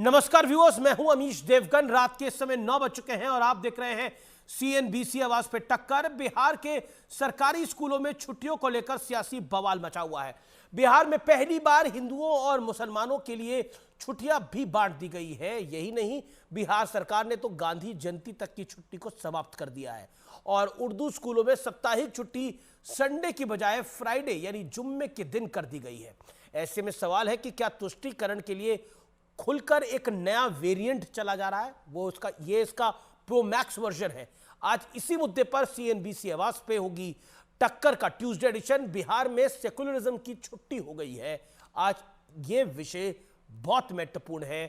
नमस्कार व्यूअर्स, मैं हूं अमीश देवगन। रात के समय 9 बज चुके हैं और आप देख रहे हैं सीएनबीसी आवाज पे टक्कर। बिहार के सरकारी स्कूलों में छुट्टियों को लेकर सियासी बवाल मचा हुआ है। बिहार में पहली बार हिंदुओं और मुसलमानों के लिए छुट्टियां भी बांट दी गई है। यही नहीं, बिहार सरकार ने तो गांधी जयंती तक की छुट्टी को समाप्त कर दिया है और उर्दू स्कूलों में साप्ताहिक छुट्टी संडे की बजाय फ्राइडे यानी जुम्मे के दिन कर दी गई है। ऐसे में सवाल है कि क्या तुष्टीकरण के लिए खुलकर एक नया वेरिएंट चला जा रहा है? वो इसका प्रो मैक्स वर्जन है। आज इसी मुद्दे पर सीएनबीसी आवाज पे होगी टक्कर का ट्यूसडे एडिशन। बिहार में सेकुलरिज्म की छुट्टी हो गई है। आज ये विषय बहुत महत्वपूर्ण है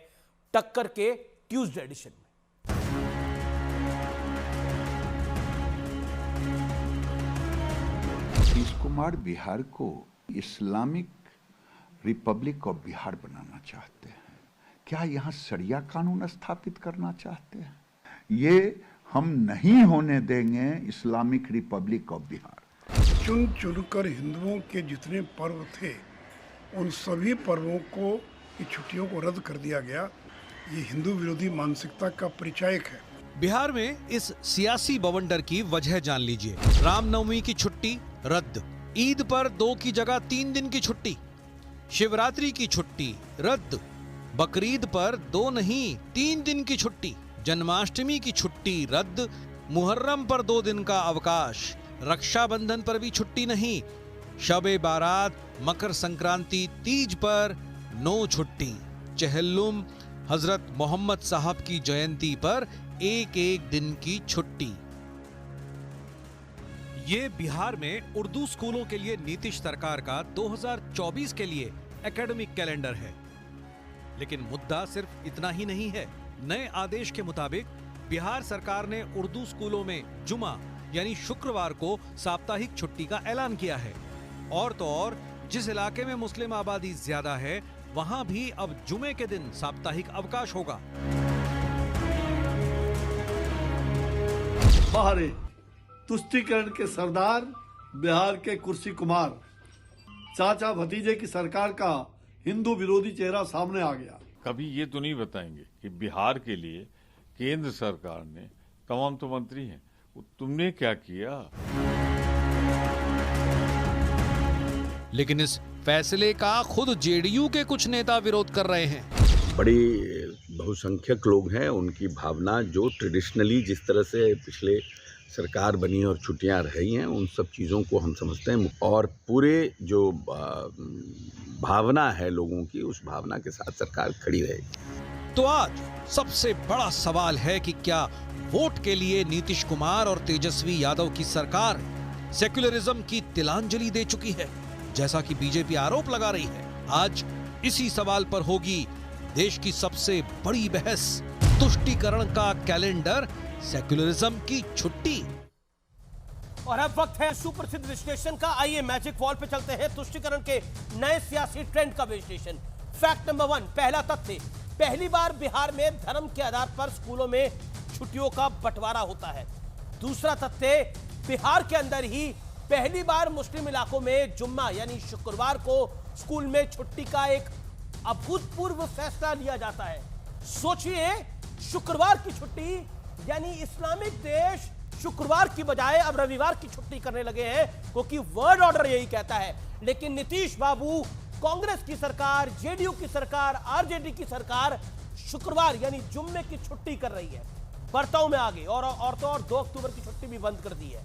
टक्कर के ट्यूसडे एडिशन में। नीतीश कुमार बिहार को इस्लामिक रिपब्लिक ऑफ बिहार बनाना चाहते हैं। क्या यहाँ शरिया कानून स्थापित करना चाहते हैं? ये हम नहीं होने देंगे इस्लामिक रिपब्लिक ऑफ बिहार। चुन चुनकर हिंदुओं के जितने पर्व थे उन सभी पर्वों को की छुट्टियों को रद्द कर दिया गया। ये हिंदू विरोधी मानसिकता का परिचायक है। बिहार में इस सियासी बवंडर की वजह जान लीजिए। रामनवमी की छुट्टी रद्द, ईद पर 2 की जगह 3 दिन की छुट्टी, शिवरात्रि की छुट्टी रद्द, बकरीद पर 2 नहीं 3 दिन की छुट्टी, जन्माष्टमी की छुट्टी रद्द, मुहर्रम पर 2 दिन का अवकाश, रक्षाबंधन पर भी छुट्टी नहीं, शबे बारात, मकर संक्रांति, तीज पर नो छुट्टी, चहल्लुम, हजरत मोहम्मद साहब की जयंती पर 1-1 दिन की छुट्टी। ये बिहार में उर्दू स्कूलों के लिए नीतीश सरकार का 2024 के लिए एकेडमिक कैलेंडर है। लेकिन मुद्दा सिर्फ इतना ही नहीं है। नए आदेश के मुताबिक बिहार सरकार ने उर्दू स्कूलों में जुमा यानी शुक्रवार को साप्ताहिक छुट्टी का ऐलान किया है। और तो और जिस इलाके में मुस्लिम आबादी ज्यादा है वहां भी अब जुमे के दिन साप्ताहिक अवकाश होगा। बाहर तुष्टीकरण के सरदार बिहार के कुर्सी कुमार, चाचा भतीजे की सरकार का हिंदू विरोधी चेहरा सामने आ गया। कभी ये तो नहीं बताएंगे कि बिहार के लिए केंद्र सरकार ने, तमाम तो मंत्री हैं, तुमने क्या किया? लेकिन इस फैसले का खुद जेडीयू के कुछ नेता विरोध कर रहे हैं। बड़ी बहुसंख्यक लोग हैं, उनकी भावना जो ट्रेडिशनली जिस तरह से पिछले सरकार बनी और छुट्टियां रही हैं उन सब चीज़ों को हम समझते हैं और पूरे जो भावना है लोगों की उस भावना के साथ सरकार खड़ी रहेगी। तो आज सबसे बड़ा सवाल है कि क्या वोट के लिए नीतीश कुमार और तेजस्वी यादव की सरकार सेक्युलरिज्म की तिलांजलि दे चुकी है, जैसा कि बीजेपी आरोप लगा रही है। आज इसी सवाल पर होगी देश की सबसे बड़ी बहस, तुष्टीकरण का कैलेंडर, सेक्युलरिज्म की छुट्टी। और अब वक्त है सुप्रसिद्ध विश्लेषण का। आइए मैजिक वॉल पे चलते हैं तुष्टीकरण के नए सियासी ट्रेंड का विश्लेषण। फैक्ट नंबर 1, पहला तथ्य, पहली बार बिहार में धर्म के आधार पर स्कूलों में छुट्टियों का बंटवारा होता है। दूसरा तथ्य, बिहार के अंदर ही पहली बार मुस्लिम इलाकों में जुम्मा यानी शुक्रवार को स्कूल में छुट्टी का एक अभूतपूर्व फैसला लिया जाता है। सोचिए, शुक्रवार की छुट्टी यानी इस्लामिक देश शुक्रवार की बजाय अब रविवार की छुट्टी करने लगे हैं, क्योंकि वर्ड ऑर्डर यही कहता है। लेकिन नीतीश बाबू, कांग्रेस की सरकार, जेडीयू की सरकार, आरजेडी की सरकार शुक्रवार यानी जुम्मे की छुट्टी कर रही है। बर्ताव में आ गई और तो और 2 अक्टूबर की छुट्टी भी बंद कर दी है।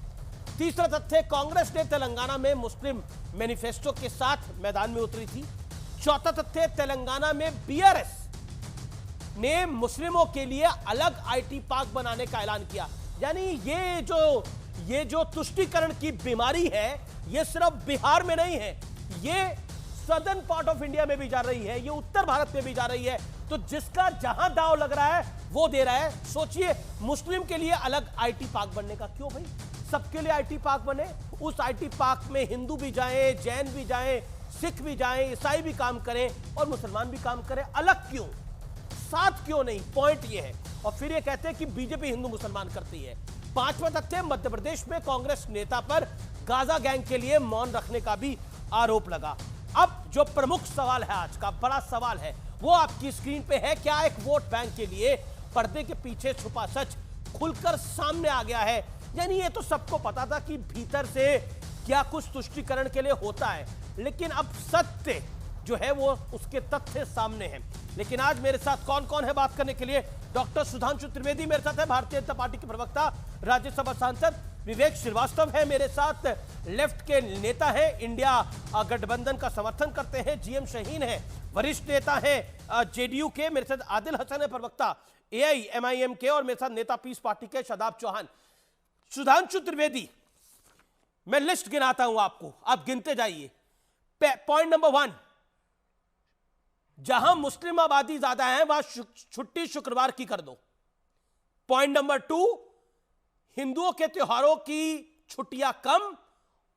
तीसरा तथ्य, कांग्रेस ने तेलंगाना में मुस्लिम मैनिफेस्टो के साथ मैदान में उतरी थी। चौथा तथ्य, तेलंगाना में बीआरएस ने मुस्लिमों के लिए अलग आईटी पार्क बनाने का ऐलान किया। यानी ये जो तुष्टीकरण की बीमारी है ये सिर्फ बिहार में नहीं है, ये सदर्न पार्ट ऑफ इंडिया में भी जा रही है, ये उत्तर भारत में भी जा रही है। तो जिसका जहां दांव लग रहा है वो दे रहा है। सोचिए, मुस्लिम के लिए अलग आईटी पार्क बनने का, क्यों भाई? सबके लिए आईटी पार्क बने, उस आईटी पार्क में हिंदू भी जाएं, जैन भी जाएं, सिख भी जाएं, ईसाई भी काम करें और मुसलमान भी काम करें। अलग क्यों, साथ क्यों नहीं? पॉइंट ये है। और फिर ये कहते हैं कि बीजेपी हिंदू मुसलमान करती है। पांचवा तथ्य, मध्य प्रदेश में कांग्रेस नेता पर गाजा गैंग के लिए मौन रखने का भी आरोप लगा। अब जो प्रमुख सवाल है, आज का बड़ा सवाल है वो आपकी स्क्रीन पे है। क्या एक वोट बैंक के लिए पर्दे के पीछे छुपा सच खुलकर सामने आ गया है? यानी ये तो सबको पता था कि भीतर से क्या कुछ तुष्टीकरण के लिए होता है, लेकिन अब सत्य जो है वो उसके तथ्य सामने हैं। लेकिन आज मेरे साथ कौन कौन है बात करने के लिए? डॉक्टर सुधांशु त्रिवेदी मेरे साथ है, भारतीय जनता पार्टी के प्रवक्ता, राज्यसभा सांसद। विवेक श्रीवास्तव है मेरे साथ, लेफ्ट के नेता है, इंडिया गठबंधन का समर्थन करते हैं। जीएम शाहीन है, वरिष्ठ नेता है जेडीयू के। मेरे साथ आदिल हसन है, प्रवक्ता एआईएमआईएम के। और मेरे साथ नेता पीस पार्टी के शादाब चौहान। सुधांशु त्रिवेदी, मैं लिस्ट गिनाता हूं आपको, आप गिनते जाइए। पॉइंट नंबर 1, जहां मुस्लिम आबादी ज्यादा है वहां छुट्टी शुक्रवार की कर दो। पॉइंट नंबर 2, हिंदुओं के त्योहारों की छुट्टियां कम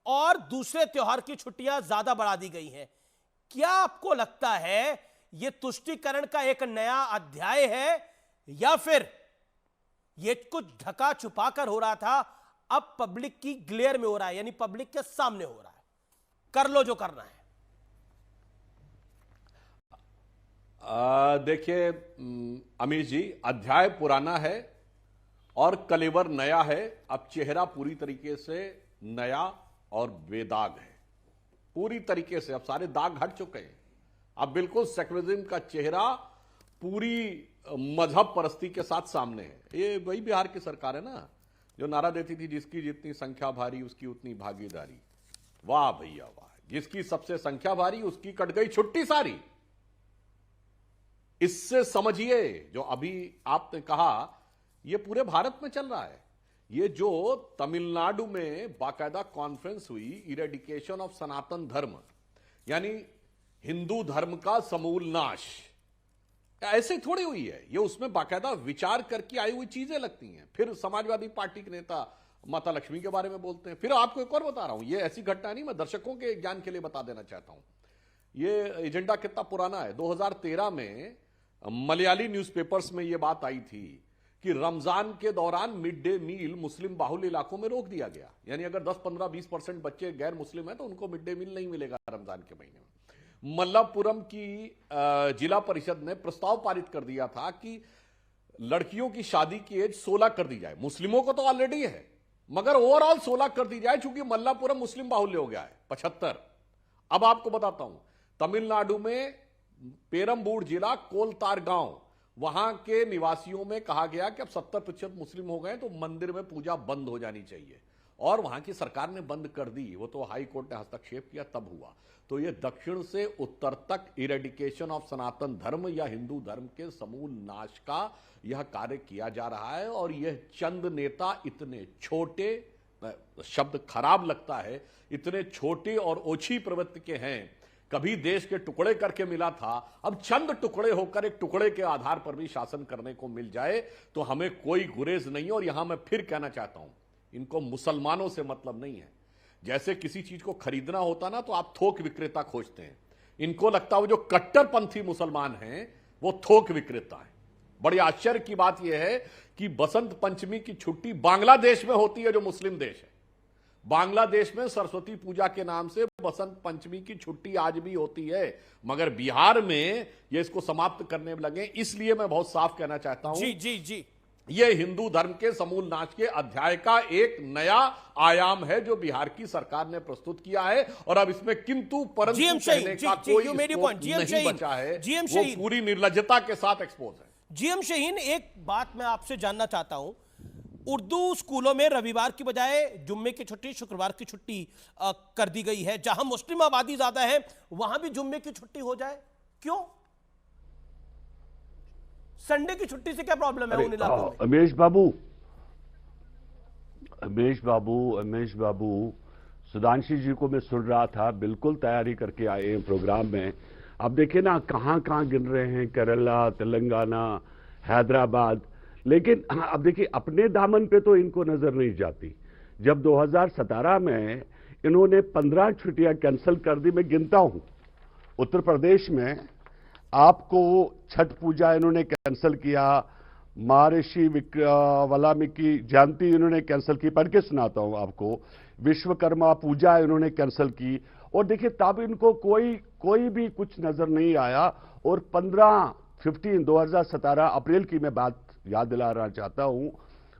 और दूसरे त्योहार की छुट्टियां ज्यादा बढ़ा दी गई हैं। क्या आपको लगता है यह तुष्टीकरण का एक नया अध्याय है, या फिर यह कुछ ढका छुपा कर हो रहा था, अब पब्लिक की ग्लेयर में हो रहा है, यानी पब्लिक के सामने हो रहा है? कर लो जो करना है। देखिए अमीश जी, अध्याय पुराना है और कलेवर नया है। अब चेहरा पूरी तरीके से नया और बेदाग है, पूरी तरीके से। अब सारे दाग हट चुके हैं। अब बिल्कुल सेकुलरिज्म का चेहरा पूरी मजहब परस्ती के साथ सामने है। ये वही बिहार की सरकार है ना, जो नारा देती थी जिसकी जितनी संख्या भारी उसकी उतनी भागीदारी। वाह भैया वाह, जिसकी सबसे संख्या भारी उसकी कट गई छुट्टी सारी। इससे समझिए जो अभी आपने कहा यह पूरे भारत में चल रहा है। ये जो तमिलनाडु में बाकायदा कॉन्फ्रेंस हुई, इरेडिकेशन ऑफ सनातन धर्म, यानी हिंदू धर्म का समूल नाश, ऐसे थोड़ी हुई है। ये उसमें बाकायदा विचार करके आई हुई चीजें लगती हैं। फिर समाजवादी पार्टी के नेता माता लक्ष्मी के बारे में बोलते हैं। फिर आपको एक और बता रहा हूं, ये ऐसी घटना नहीं, मैं दर्शकों के ज्ञान के लिए बता देना चाहता हूं। ये एजेंडा कितना पुराना है। 2013 में मलयाली न्यूज़पेपर्स में यह बात आई थी कि रमजान के दौरान मिड डे मील मुस्लिम बाहुल्य इलाकों में रोक दिया गया। यानी अगर 10, 15, 20% बच्चे गैर मुस्लिम हैं तो उनको मिड डे मील नहीं मिलेगा रमजान के महीने में। मल्लापुरम की जिला परिषद ने प्रस्ताव पारित कर दिया था कि लड़कियों की शादी की एज 16 कर दी जाए। मुस्लिमों को तो ऑलरेडी है, मगर ओवरऑल 16 कर दी जाए, चूंकि मल्लापुरम मुस्लिम बाहुल्य हो गया है 75। अब आपको बताता हूं, तमिलनाडु में पेरम्बूर जिला कोलतार गांव, वहां के निवासियों में कहा गया कि अब 70% मुस्लिम हो गए तो मंदिर में पूजा बंद हो जानी चाहिए, और वहां की सरकार ने बंद कर दी। वो तो हाई कोर्ट ने हस्तक्षेप किया तब हुआ। तो ये दक्षिण से उत्तर तक इरेडिकेशन ऑफ सनातन धर्म या हिंदू धर्म के समूल नाश का यह कार्य किया जा रहा है। और यह चंद नेता इतने छोटे, शब्द खराब लगता है, इतने छोटे और ओछी प्रवृत्ति के हैं। कभी देश के टुकड़े करके मिला था, अब चंद टुकड़े होकर एक टुकड़े के आधार पर भी शासन करने को मिल जाए तो हमें कोई गुरेज नहीं। और यहां मैं फिर कहना चाहता हूं, इनको मुसलमानों से मतलब नहीं है। जैसे किसी चीज को खरीदना होता ना तो आप थोक विक्रेता खोजते हैं, इनको लगता है जो कट्टरपंथी मुसलमान हैं वो थोक विक्रेता है। बड़ी आश्चर्य की बात यह है कि बसंत पंचमी की छुट्टी बांग्लादेश में होती है, जो मुस्लिम देश है। बांग्लादेश में सरस्वती पूजा के नाम से बसंत पंचमी की छुट्टी आज भी होती है, मगर बिहार में ये इसको समाप्त करने लगे। इसलिए मैं बहुत साफ कहना चाहता हूं, जी जी जी, ये हिंदू धर्म के समूल नाश के अध्याय का एक नया आयाम है जो बिहार की सरकार ने प्रस्तुत किया है। और अब इसमें किंतु परंतु कहने का कोई स्कोप नहीं बचा है, वो पूरी निर्लज्जता के साथ एक्सपोज है। जीएम शाहीन, एक बात मैं आपसे जानना चाहता हूं, उर्दू स्कूलों में रविवार की बजाय जुम्मे की छुट्टी, शुक्रवार की छुट्टी कर दी गई है। जहां मुस्लिम आबादी ज्यादा है वहां भी जुम्मे की छुट्टी हो जाए, क्यों? संडे की छुट्टी से क्या प्रॉब्लम है उन इलाकों में? उमेश बाबू, सुधांशु जी को मैं सुन रहा था, बिल्कुल तैयारी करके आए हैं प्रोग्राम में। अब देखिए ना, कहां कहां गिन रहे हैं, केरला, तेलंगाना, हैदराबाद, लेकिन अब देखिए अपने दामन पे तो इनको नजर नहीं जाती। जब 2017 में इन्होंने 15 छुट्टियां कैंसिल कर दी, मैं गिनता हूं, उत्तर प्रदेश में आपको छठ पूजा इन्होंने कैंसिल किया, महर्षि वाल्मीकि जयंती इन्होंने कैंसिल की, पढ़ के सुनाता हूं आपको, विश्वकर्मा पूजा इन्होंने कैंसिल की, और देखिए तब इनको कोई भी कुछ नजर नहीं आया। और 2017 अप्रैल की मैं बात याद दिलाना चाहता हूं,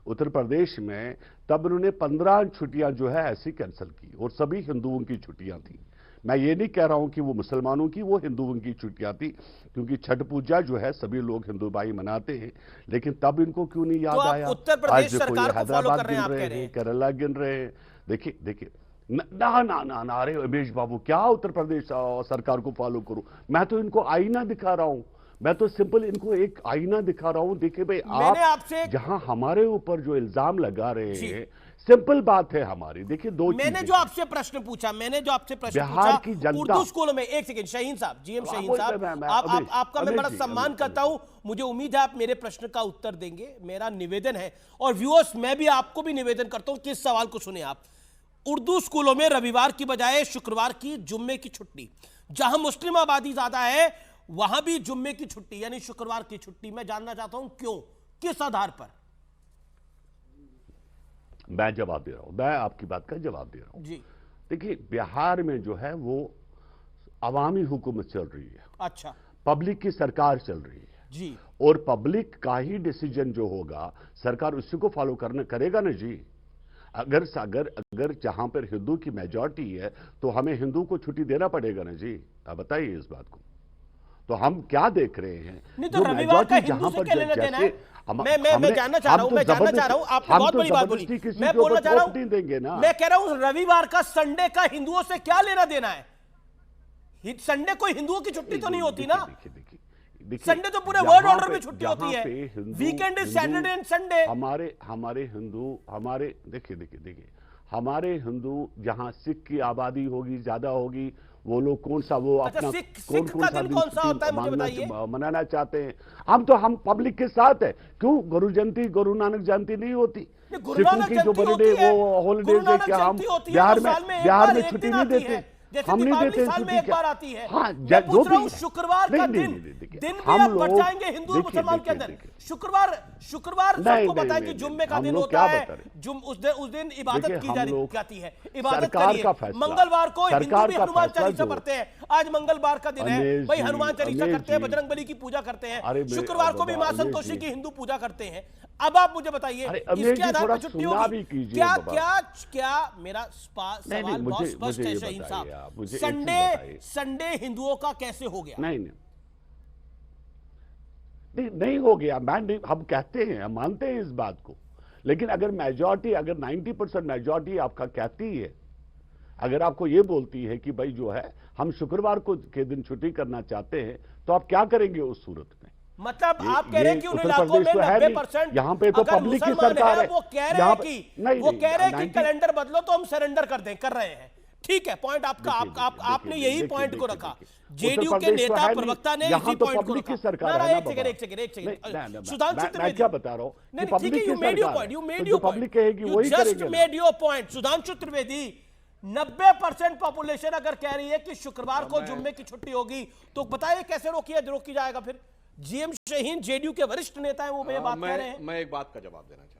उत्तर प्रदेश में तब उन्होंने 15 छुट्टियां जो है ऐसी कैंसिल की और सभी हिंदुओं की छुट्टियां थी। मैं ये नहीं कह रहा हूं कि वो मुसलमानों की, वो हिंदुओं की छुट्टियां थी, क्योंकि छठ पूजा जो है सभी लोग हिंदू भाई मनाते हैं। लेकिन तब इनको क्यों नहीं याद तो आप आया? उत्तर प्रदेश आज सरकार कोई को फॉलो हैदराबाद कर रहे हैं, गिन आप रहे कह रहे हैं, हैं। केरला गिन रहे हैं। देखिए ना, अरे उमेश बाबू, क्या उत्तर प्रदेश सरकार को फॉलो करूं? मैं तो इनको आईना दिखा रहा हूं, मैं तो सिंपल इनको एक आईना दिखा रहा हूं। देखिए भाई, मैंने आपसे जहां हमारे ऊपर जो इल्जाम लगा रहे हैं, सिंपल बात है हमारी। देखिए मैंने जो आपसे प्रश्न पूछा, बिहार की जनता, उर्दू स्कूलों में, एक सेकंड शाहीन साहब, जीएम शाहीन साहब, आपका मैं बड़ा सम्मान करता हूं, मुझे उम्मीद है आप मेरे प्रश्न का उत्तर देंगे। मेरा निवेदन है, और व्यूअर्स मैं भी आपको भी निवेदन करता हूं कि इस सवाल को सुने आप। उर्दू स्कूलों में रविवार की बजाय शुक्रवार की जुम्मे की छुट्टी, जहां मुस्लिम आबादी ज्यादा है वहां भी जुम्मे की छुट्टी यानी शुक्रवार की छुट्टी। मैं जानना चाहता हूं क्यों, किस आधार पर? मैं जवाब दे रहा हूं, मैं आपकी बात का जवाब दे रहा हूं जी। देखिए, बिहार में जो है वो अवामी हुकूमत चल रही है। अच्छा, पब्लिक की सरकार चल रही है जी। और पब्लिक का ही डिसीजन जो होगा सरकार उसी को फॉलो करेगा ना जी। अगर जहां पर हिंदू की मेजॉरिटी है तो हमें हिंदू को छुट्टी देना पड़ेगा ना जी। आप बताइए इस बात को। तो हम क्या देख रहे हैं? नहीं तो रविवार का हिंदू से क्या लेना देना है? मैं जानना चाह रहा हूं, आपने बहुत बड़ी बात बोली। मैं बोलना चाह रहा हूं, मैं कह रहा हूं रविवार का, संडे का हिंदुओं से क्या लेना देना है? संडे कोई हिंदुओं की छुट्टी तो नहीं होती ना। संडे तो पूरे वर्ल्ड ऑर्डर में छुट्टी होती है। Weekend is Saturday and Sunday. हमारे हिंदू देखिए हमारे हिंदू जहां सिख की आबादी होगी, ज्यादा होगी, वो लोग कौन सा दिन कौन सा होता है मुझे बताइए। मनाना चाहते हैं। हम पब्लिक के साथ है। क्यों गुरु जयंती, गुरु नानक जयंती नहीं होती? सिखों की जो बर्थडे वो हॉलीडेज है, क्या हम बिहार में छुट्टी नहीं देते? हम नहीं देते साल में एक बार आती है। हाँ, जो भी शुक्रवार का दिन भी आप बढ़ जाएंगे हिंदू और मुसलमान के अंदर। शुक्रवार सबको पता है कि जुम्मे का दिन होता है, उस दिन इबादत की जाती है, इबादत करिए। मंगलवार को हिंदू भी हनुमान चालीसा पढ़ते हैं। आज मंगलवार का दिन है भाई, हनुमान चालीसा करते हैं, बजरंग बली की पूजा करते हैं। शुक्रवार को भी मां संतोषी की हिंदू पूजा करते हैं। अब आप मुझे बताइए इसके आधार पर छुट्टी होगी क्या? मेरा सवाल बहुत स्पष्ट है शाहीन साहब, संडे हिंदुओं का कैसे हो गया? नहीं हो गया। हम कहते हैं, हम मानते हैं इस बात को, लेकिन अगर 90% मेजॉरिटी आपका कहती है, अगर आपको ये बोलती है कि भाई जो है हम शुक्रवार को के दिन छुट्टी करना चाहते हैं, तो आप क्या करेंगे उस सूरत में? मतलब आप कह रहे हैं कि उन इलाकों में 90% यहाँ पे तो पब्लिक की सरकार है, वो कह रहे हैं कि कैलेंडर बदलो तो हम सरेंडर कर रहे हैं। ठीक है, पॉइंट आपका, आपने यही पॉइंट को रखा। जेडीयू के नेता प्रवक्ता ने इसी पॉइंट को रखा। एक सेकंड सुधांशु त्रिवेदी, क्या बता रहा हूं? ठीक है, you made your point, made your point. Sudhanshu Trivedi, 90% population अगर कह रही है कि शुक्रवार को जुम्मे की छुट्टी होगी, तो बताइए कैसे रोकी जाएगा फिर? जीएम शाहीन जेडीयू के वरिष्ठ नेता हैं, वो ये बात कह रहे हैं। मैं एक बात का जवाब देना चाहता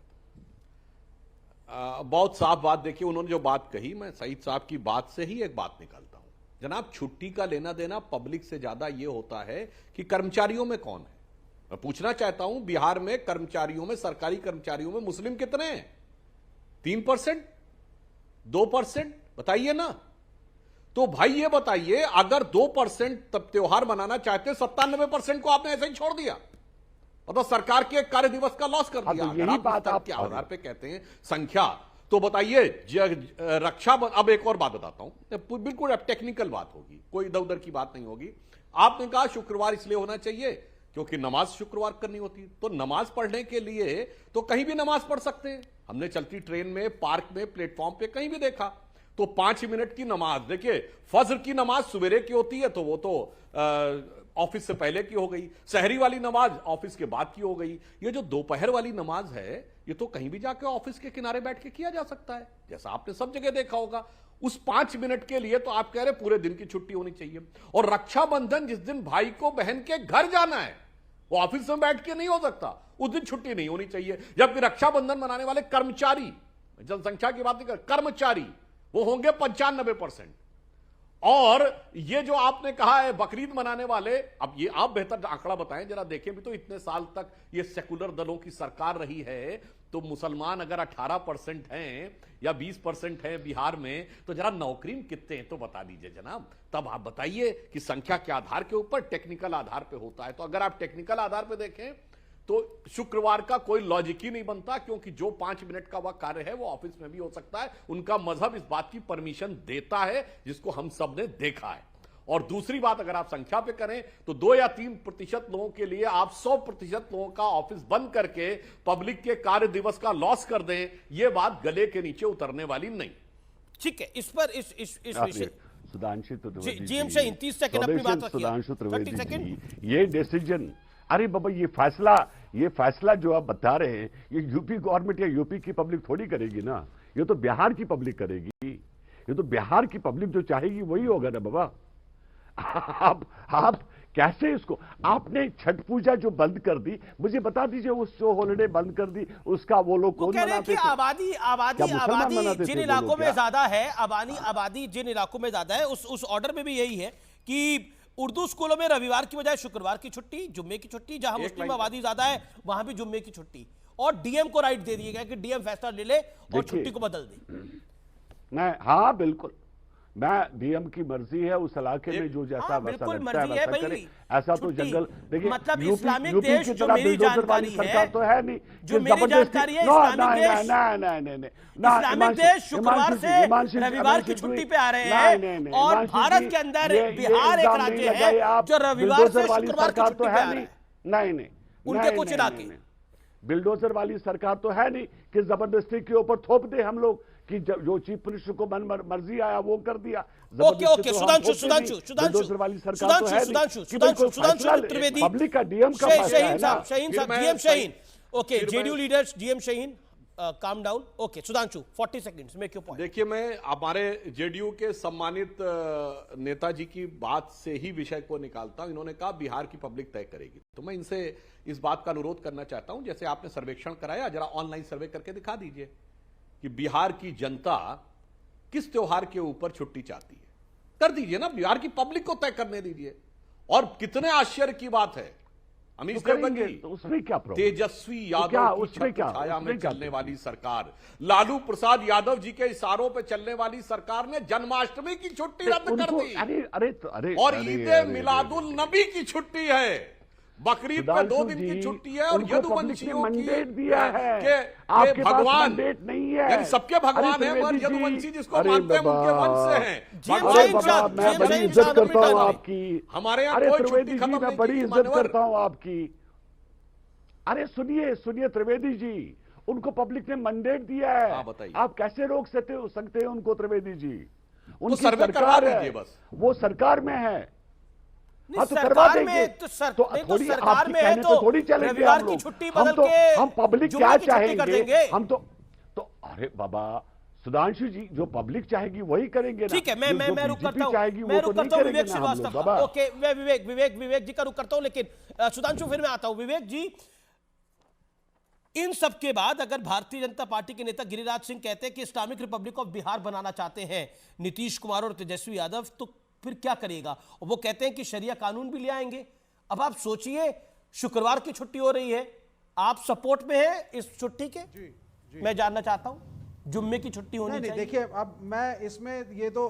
हूं। बहुत साफ बात, देखिए उन्होंने जो बात कही, मैं सईद साहब की बात से ही एक बात निकालता हूं। जनाब, छुट्टी का लेना देना पब्लिक से ज्यादा ये होता है कि कर्मचारियों में कौन है। मैं पूछना चाहता हूं, बिहार में कर्मचारियों में, सरकारी कर्मचारियों में मुस्लिम कितने हैं? 3%, 2%? बताइए ना। तो भाई ये बताइए, अगर 2% तब त्योहार मनाना चाहते, 97% को आपने ऐसे ही छोड़ दिया, मतलब सरकार के कार्य दिवस का लॉस कर दिया। तो यही बात आप क्या आधार पे कहते हैं संख्या, तो बताइए रक्षा। अब एक और बात बताता हूं, बिल्कुल अब टेक्निकल बात होगी, कोई इधर उधर की बात नहीं होगी। आपने कहा शुक्रवार इसलिए होना चाहिए क्योंकि नमाज शुक्रवार करनी होती है, तो नमाज पढ़ने के लिए तो कहीं भी नमाज पढ़ सकते हैं। हमने चलती ट्रेन में, पार्क में, प्लेटफॉर्म पे कहीं भी देखा, तो 5 मिनट की नमाज, देखिए फजर की नमाज सवेरे की होती है, तो वो तो ऑफिस से पहले की हो गई। सहरी वाली नमाज ऑफिस के बाद की हो गई। ये जो दोपहर वाली नमाज है, ये तो कहीं भी जाके ऑफिस के किनारे बैठ के किया जा सकता है, जैसा आपने सब जगह देखा होगा। उस 5 मिनट के लिए तो आप कह रहे पूरे दिन की छुट्टी होनी चाहिए। और रक्षाबंधन, जिस दिन भाई को बहन के घर जाना है, वो ऑफिस में बैठ के नहीं हो सकता, उस दिन छुट्टी नहीं होनी चाहिए। जबकि रक्षाबंधन मनाने वाले कर्मचारी, जनसंख्या की बात नहीं कर, कर्मचारी वो होंगे 95%। और ये जो आपने कहा है बकरीद मनाने वाले, अब ये आप बेहतर आंकड़ा बताएं जरा, देखें भी तो इतने साल तक ये सेकुलर दलों की सरकार रही है, तो मुसलमान अगर 18% हैं या 20% हैं बिहार में, तो जरा नौकरी में कितने हैं तो बता दीजिए जनाब। तब आप बताइए कि संख्या के आधार के ऊपर टेक्निकल आधार पे होता है। तो अगर आप टेक्निकल आधार पे देखें तो शुक्रवार का कोई लॉजिक ही नहीं बनता, क्योंकि जो 5 मिनट का वह कार्य है वो ऑफिस में भी हो सकता है। उनका मजहब इस बात की परमिशन देता है, जिसको हम सब ने देखा है। और दूसरी बात, अगर आप संख्या पे करें तो 2 या 3% लोगों के लिए आप 100% लोगों का ऑफिस बंद करके पब्लिक के कार्य दिवस का लॉस कर दें, यह बात गले के नीचे उतरने वाली नहीं। ठीक है, इस पर इस विषय सुधांशु त्रिवेदी जी, शहीन 30 सेकंड अपनी बात रखिए। सुधांशु त्रिवेदी 30 सेकंड। जी, ये डिसीजन, अरे बाबा ये फैसला जो आप बता रहे हैं, ये यूपी गवर्नमेंट या यूपी की पब्लिक थोड़ी करेगी ना, ये तो बिहार की पब्लिक करेगी। ये तो बिहार की पब्लिक जो चाहेगी वही होगा ना बाबा। आप कैसे इसको, आपने छठ पूजा जो बंद कर दी, मुझे बता दीजिए, उस जो हॉलिडे बंद कर दी उसका वो लोग कौन मनाते थे? आबादी जिन इलाकों में ज्यादा है, आबादी जिन इलाकों में ज्यादा है, उस ऑर्डर में भी यही है कि उर्दू स्कूलों में रविवार की बजाय शुक्रवार की छुट्टी, जुम्मे की छुट्टी, जहां मुस्लिम आबादी ज्यादा है वहां भी जुम्मे की छुट्टी, और डीएम को राइट दे दिया गया कि डीएम फैसला ले ले और छुट्टी को बदल दे। मैं, हाँ बिल्कुल, मैं डीएम की मर्जी है, उस इलाके में जो जैसा वैसा लगता है वैसा करे। ऐसा तो जंगल देखिए, मतलब यूपी देश की जो तरह मेरी बुलडोजर वाली जानकारी सरकार तो है नहीं, जो मेरी जानकारी है, इस्लामिक देश शुक्रवार से रविवार की छुट्टी पे आ रहे हैं, और भारत के अंदर बिहार एक राज्य है जो रविवार से शुक्रवार की छुट्टी पे आ रहा है। नहीं, उनके कुछ इलाके बिल्डोजर वाली सरकार तो है नहीं कि जबरदस्ती के ऊपर थोप दे हम लोग कि जो चीफ मिनिस्टर को मर्जी आया वो कर दिया। ओके, सुधांशु त्रिवेदी, पब्लिक का डीएम का DM Shaheen, okay, JDU leaders, DM Shaheen, calm down. Okay Sudhanshu, 40 seconds, make your point. देखिए, मैं हमारे जेडीयू के सम्मानित नेताजी की बात से ही विषय को निकालता हूं। इन्होंने कहा बिहार की पब्लिक तय करेगी, तो मैं इनसे इस बात का अनुरोध करना चाहता हूं, जैसे आपने सर्वेक्षण कराया, जरा ऑनलाइन सर्वे करके दिखा दीजिए कि बिहार की जनता किस त्योहार के ऊपर छुट्टी चाहती है। कर दीजिए ना, बिहार की पब्लिक को तय करने दीजिए। और कितने आश्चर्य की बात है, अमीश देवबंदी, तो उसमें क्या प्रॉब्लम? तेजस्वी यादव की छाया में चलने वाली सरकार, लालू प्रसाद यादव जी के इशारों पे चलने वाली सरकार ने जन्माष्टमी की छुट्टी रद्द कर दी। अरे और ईद मिलादुल नबी की छुट्टी है, बकरीद पे 2 दिन की छुट्टी है, और यदुवंशियों मंडेट दिया है कि भगवान मंडेट नहीं है, सबके भगवान है, पर यदुवंशी जिसको मानते हैं उनके वंश से हैं। मैं बड़ी इज्जत करता हूँ आपकी, हमारे यहाँ कोई छुट्टी खत्म नहीं, मैं बड़ी इज्जत करता हूँ आपकी। अरे सुनिए त्रिवेदी जी, उनको पब्लिक ने मंडेट दिया है, आप कैसे रोक सकते हैं उनको त्रिवेदी जी? उनकी सरकार है, वो सरकार में है। हाँ, तो करवा देंगे, तो थोड़ी आपके कहने पे थोड़ी चलेंगे हम लोग। हम पब्लिक क्या चाहेंगे, हम तो अरे बाबा सुधांशु जी, जो पब्लिक चाहेगी वही करेंगे ना। ठीक है, मैं रुक करता हूं, विवेक श्रीवास्तव। ओके, मैं विवेक जी का रुक करता हूं, लेकिन सुधांशु फिर मैं आता हूं। विवेक जी, इन सब के बाद अगर भारतीय जनता पार्टी के नेता गिरिराज सिंह कहते हैं कि इस्लामिक रिपब्लिक ऑफ बिहार बनाना चाहते हैं नीतीश कुमार और तेजस्वी यादव, तो फिर क्या करिएगा? और वो कहते हैं कि शरिया कानून भी ले आएंगे। अब आप सोचिए, शुक्रवार की छुट्टी हो रही है, आप सपोर्ट में हैं इस छुट्टी के? जी। मैं जानना चाहता हूं, जुम्मे की छुट्टी होनी चाहिए। देखिए, अब मैं इसमें, ये तो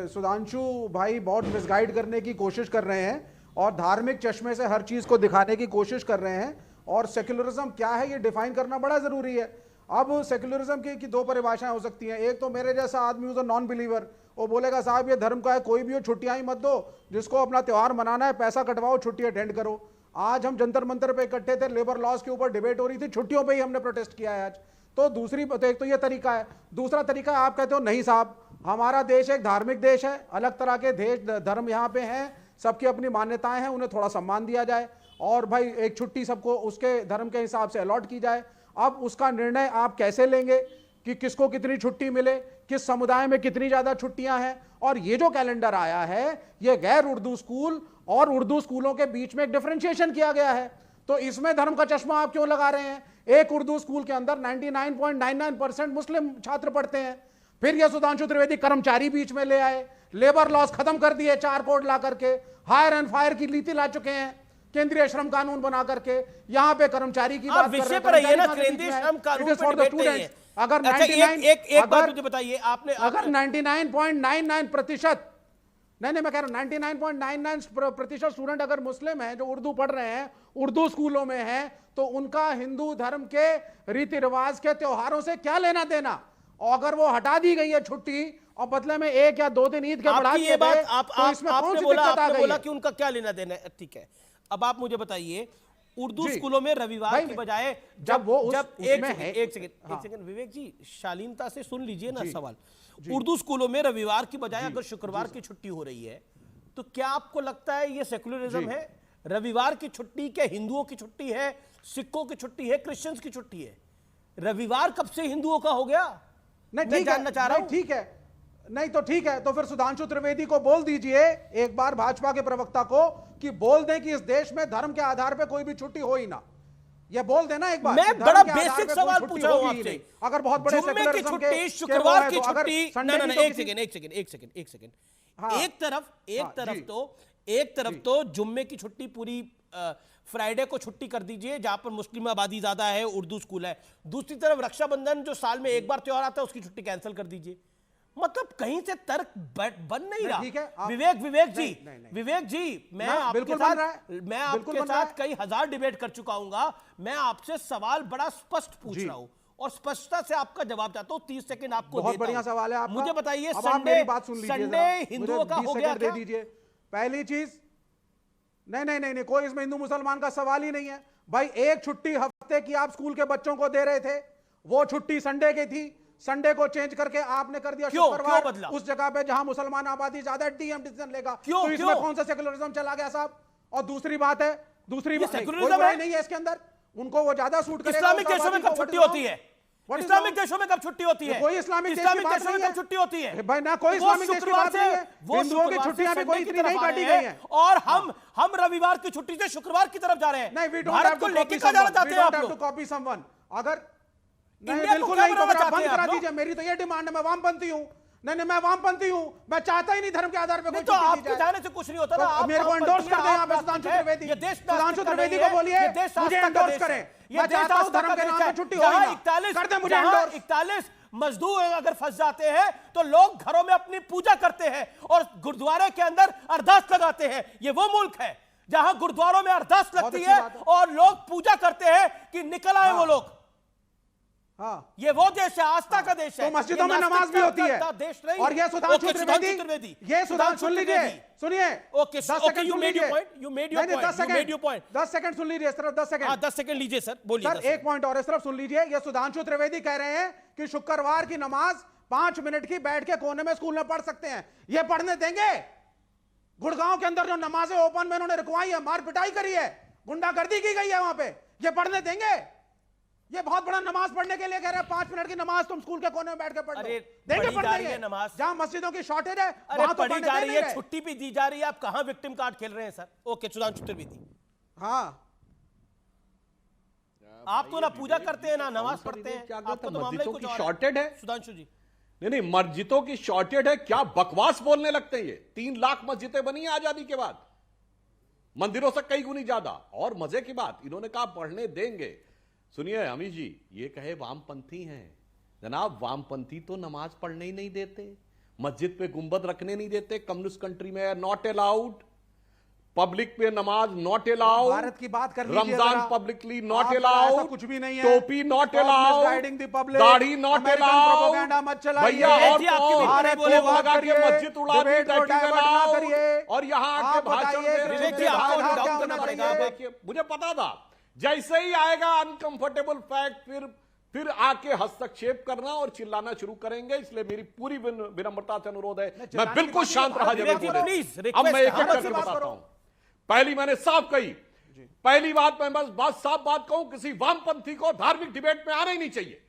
सुधांशु भाई बहुत मिसगाइड करने की कोशिश कर रहे हैं और धार्मिक चश्मे से हर चीज को दिखाने की कोशिश कर रहे हैं, और सेक्युलरिज्म क्या है ये डिफाइन करना बड़ा जरूरी है। अब सेक्युलरिज्म की 2 परिभाषाएं हो सकती हैं। एक तो मेरे जैसा आदमी हो, नॉन बिलीवर, वो बोलेगा साहब ये धर्म का है, कोई भी हो छुट्टियां ही मत दो, जिसको अपना त्यौहार मनाना है पैसा कटवाओ, छुट्टी अटेंड करो। आज हम जंतर मंतर पे इकट्ठे थे, लेबर लॉज के ऊपर डिबेट हो रही थी, छुट्टियों पे ही हमने प्रोटेस्ट किया है आज। तो एक तो ये तरीका है। दूसरा तरीका, आप कहते हो नहीं साहब, हमारा देश एक धार्मिक देश है, अलग तरह के धर्म यहाँ पे हैं, सबकी अपनी मान्यताएं हैं, उन्हें थोड़ा सम्मान दिया जाए, और भाई एक छुट्टी सबको उसके धर्म के हिसाब से अलॉट की जाए। अब उसका निर्णय आप कैसे लेंगे कि किसको कितनी छुट्टी मिले, किस समुदाय में कितनी ज्यादा छुट्टियां हैं? और ये जो कैलेंडर आया है, ये गैर उर्दू स्कूल और उर्दू स्कूलों के बीच में एक डिफरेंशिएशन किया गया है। तो इसमें धर्म का चश्मा आप क्यों लगा रहे हैं? एक उर्दू स्कूल के अंदर 99.99% मुस्लिम छात्र पढ़ते हैं, फिर ये सुधांशु त्रिवेदी कर्मचारी बीच में ले आए, लेबर लॉस खत्म कर दिए 4 कोड ला करके, हायर एंड फायर की नीति ला चुके हैं, केंद्रीय श्रम कानून बना करके, यहां पे कर्मचारी की बात कर रहे विषय पर आइए ना, केंद्रीय श्रम कानून पर डिबेट नहीं है। अगर अच्छा, 99 एक बात मुझे बताइए, आपने अगर 99.99% नहीं मैं कह रहा हूं 99.99% स्टूडेंट अगर मुस्लिम हैं जो उर्दू पढ़ रहे हैं, उर्दू स्कूलों में हैं, तो उनका हिंदू धर्म के रीति रिवाज के त्योहारों से क्या लेना देना? और अगर वो हटा दी गई है छुट्टी और बदले में 1 या 2 दिन ईद के बढ़ा दिए गए, तो इसमें कौन सी दिक्कत आ गई? बोला कि उनका क्या लेना देना है, ठीक है। अब आप मुझे बताइए, उर्दू स्कूलों में रविवार की बजाय एक सेकंड विवेक जी, शालीनता से सुन लीजिए ना सवाल। उर्दू स्कूलों में रविवार की बजाय अगर शुक्रवार की छुट्टी हो रही है, तो क्या आपको लगता है ये सेकुलरिज्म है? रविवार की छुट्टी क्या हिंदुओं की छुट्टी है, सिखों की छुट्टी है, क्रिश्चियंस की छुट्टी है? रविवार कब से हिंदुओं का हो गया? नहीं जानना चाह रहा हूं। ठीक है, नहीं तो ठीक है, तो फिर सुधांशु त्रिवेदी को बोल दीजिए एक बार, भाजपा के प्रवक्ता को, कि बोल दें कि इस देश में धर्म के आधार पे कोई भी छुट्टी हो ही ना। ये बोल देना एक बार। मैं बड़ा बेसिक सवाल पूछ रहा हूं आपसे। अगर बहुत बड़े जुम्मे की छुट्टी, शुक्रवार की छुट्टी, एक सेकंड, एक तरफ तो जुम्मे की छुट्टी पूरी फ्राइडे को छुट्टी कर दीजिए जहां पर मुस्लिम आबादी ज्यादा है, उर्दू स्कूल है। दूसरी तरफ रक्षाबंधन जो साल में एक बार त्योहार आता है उसकी छुट्टी कैंसिल कर दीजिए। मतलब कहीं से तर्क बन नहीं रहा। ठीक है, विवेक जी, मैं आपके साथ कई हजार डिबेट कर चुका हूं। मैं आपसे सवाल बड़ा स्पष्ट पूछ रहा हूं और स्पष्टता से आपका जवाब चाहता हूं। 30 सेकंड आपको बहुत बढ़िया सवाल है आपका। मुझे बताइए, संडे हिंदुओं का हो गया क्या? पहली चीज, नहीं, कोई इसमें हिंदू मुसलमान का सवाल ही नहीं है भाई। एक छुट्टी हफ्ते की आप स्कूल के बच्चों को दे रहे थे, वो छुट्टी संडे की थी, संडे को चेंज करके आपने कर दिया शुक्रवार। क्यों बदला? उस जगह पे जहां मुसलमान आबादी ज्यादा डीएम डिसीजन लेगा। तो इसमें कौन सा सेकुलरिज्म चला गया साहब? और दूसरी बात सेकुलरिज्म नहीं है इसके अंदर, उनको वो ज्यादा सूट करेगा। इस्लामिक देशों में कब छुट्टी होती है? इस्लामिक देशों में कब छुट्टी होती है? कोई इस्लामिक देशों में कब छुट्टी होती है भाई? ना कोई इस्लामिक देश की बात नहीं है। हिंदुओं की छुट्टियां भी कोई इतनी नहीं काटी गई हैं। और हम रविवार की छुट्टी से शुक्रवार की तरफ जा रहे हैं। नहीं, भारत को लेके कहां जाना चाहते हैं आप लोग? कॉपी समवन अगर नहीं, बिल्कुल नहीं, तो बंद करा दीजिए। मेरी तो ये डिमांड है, मैं वामपंथी हूं। नहीं, मैं वामपंथी हूं, मैं चाहता ही नहीं धर्म के आधार पे कोई तो आपके जाने से कुछ नहीं होता ना। आप मेरे को एंडोर्स कर दें यहाँ पे सुधांशु त्रिवेदी। सुधांशु त्रिवेदी को बोलिए मुझे एंडोर्स करें। मैं चाहता हूं धर्म के नाम पे छुट्टी हो ही ना। कर दे मुझे एंडोर्स। 41 मजदूर अगर फंस जाते हैं तो लोग घरों में अपनी पूजा करते हैं और गुरुद्वारे के अंदर अरदास लगाते हैं। ये वो मुल्क है जहां गुरुद्वारों में अरदास लगती है और लोग पूजा करते हैं कि निकल आए वो लोग। ये वो देश है, आस्था का देश है। तो मस्जिदों में नमाज भी होती है। देश नहीं। और ये सुधांशु त्रिवेदी, ये सुधांशु सुन लीजिए, सुनिए। Okay, 10 second you made your point. 10 second सुन लीजिए, सिर्फ 10 सेकंड। 10 सेकंड लीजिए सर, बोलिए सर। एक पॉइंट और सिर्फ सुन लीजिए। ये सुधांशु त्रिवेदी कह रहे हैं कि शुक्रवार की नमाज 5 मिनट की बैठ के कोने में स्कूल में पढ़ सकते हैं। ये पढ़ने देंगे? गुड़गांव के अंदर जो नमाजें ओपन में उन्होंने रुकवाई है, मार पिटाई करी है, गुंडागर्दी की गई है वहां पे, ये पढ़ने देंगे? ये बहुत बड़ा नमाज पढ़ने के लिए कह रहे हैं 5 मिनट की नमाज तुम स्कूल के कोने में बैठ के पढ़ लो। देंगे पढ़ने नमाज? जहां मस्जिदों की शॉर्टेज है वहां तो पढ़ी जा रही है, छुट्टी भी दी जा रही है। आप कहां विक्टिम कार्ड खेल रहे हैं सर? ओके, सुधांशु त्रिवेदी। आप तो ना पूजा करते हैं ना नमाज पढ़ते हैं, आपको तो मामला ही कुछ और है। शॉर्टेज है सुधांशु जी। नहीं, मस्जिदों की शॉर्टेज है, क्या बकवास बोलने लगते हैं। ये 3 लाख मस्जिदें बनी है आजादी के बाद, मंदिरों से कई गुनी ज्यादा। और मजे की बात, इन्होंने कहा पढ़ने देंगे। सुनिए अमीश जी, ये कहे वामपंथी हैं। जनाब, वामपंथी तो नमाज पढ़ने ही नहीं देते, मस्जिद पे गुंबद रखने नहीं देते। कम्युनिस्ट कंट्री में नॉट अलाउड, पब्लिक पे नमाज नॉट अलाउड, भारत की बात कर लीजिए, रमजान पब्लिकली नॉट अलाउड, कुछ भी नहीं है, टोपी नॉट अलाउड, दाढ़ी नॉट अलाउड, भैया और लगा के मस्जिद उड़ा दी, और यहाँ आके भाषण देखिए। मुझे पता था जैसे ही आएगा अनकंफर्टेबल फैक्ट फिर आके हस्तक्षेप करना और चिल्लाना शुरू करेंगे। इसलिए मेरी पूरी विनम्रता से अनुरोध है, मैं बिल्कुल शांत रहा जब बोले। अब मैं एक एक करके बताता हूं। पहली मैंने साफ कही, पहली बात मैं बस साफ बात कहूं, किसी वामपंथी को धार्मिक डिबेट में आना ही नहीं चाहिए।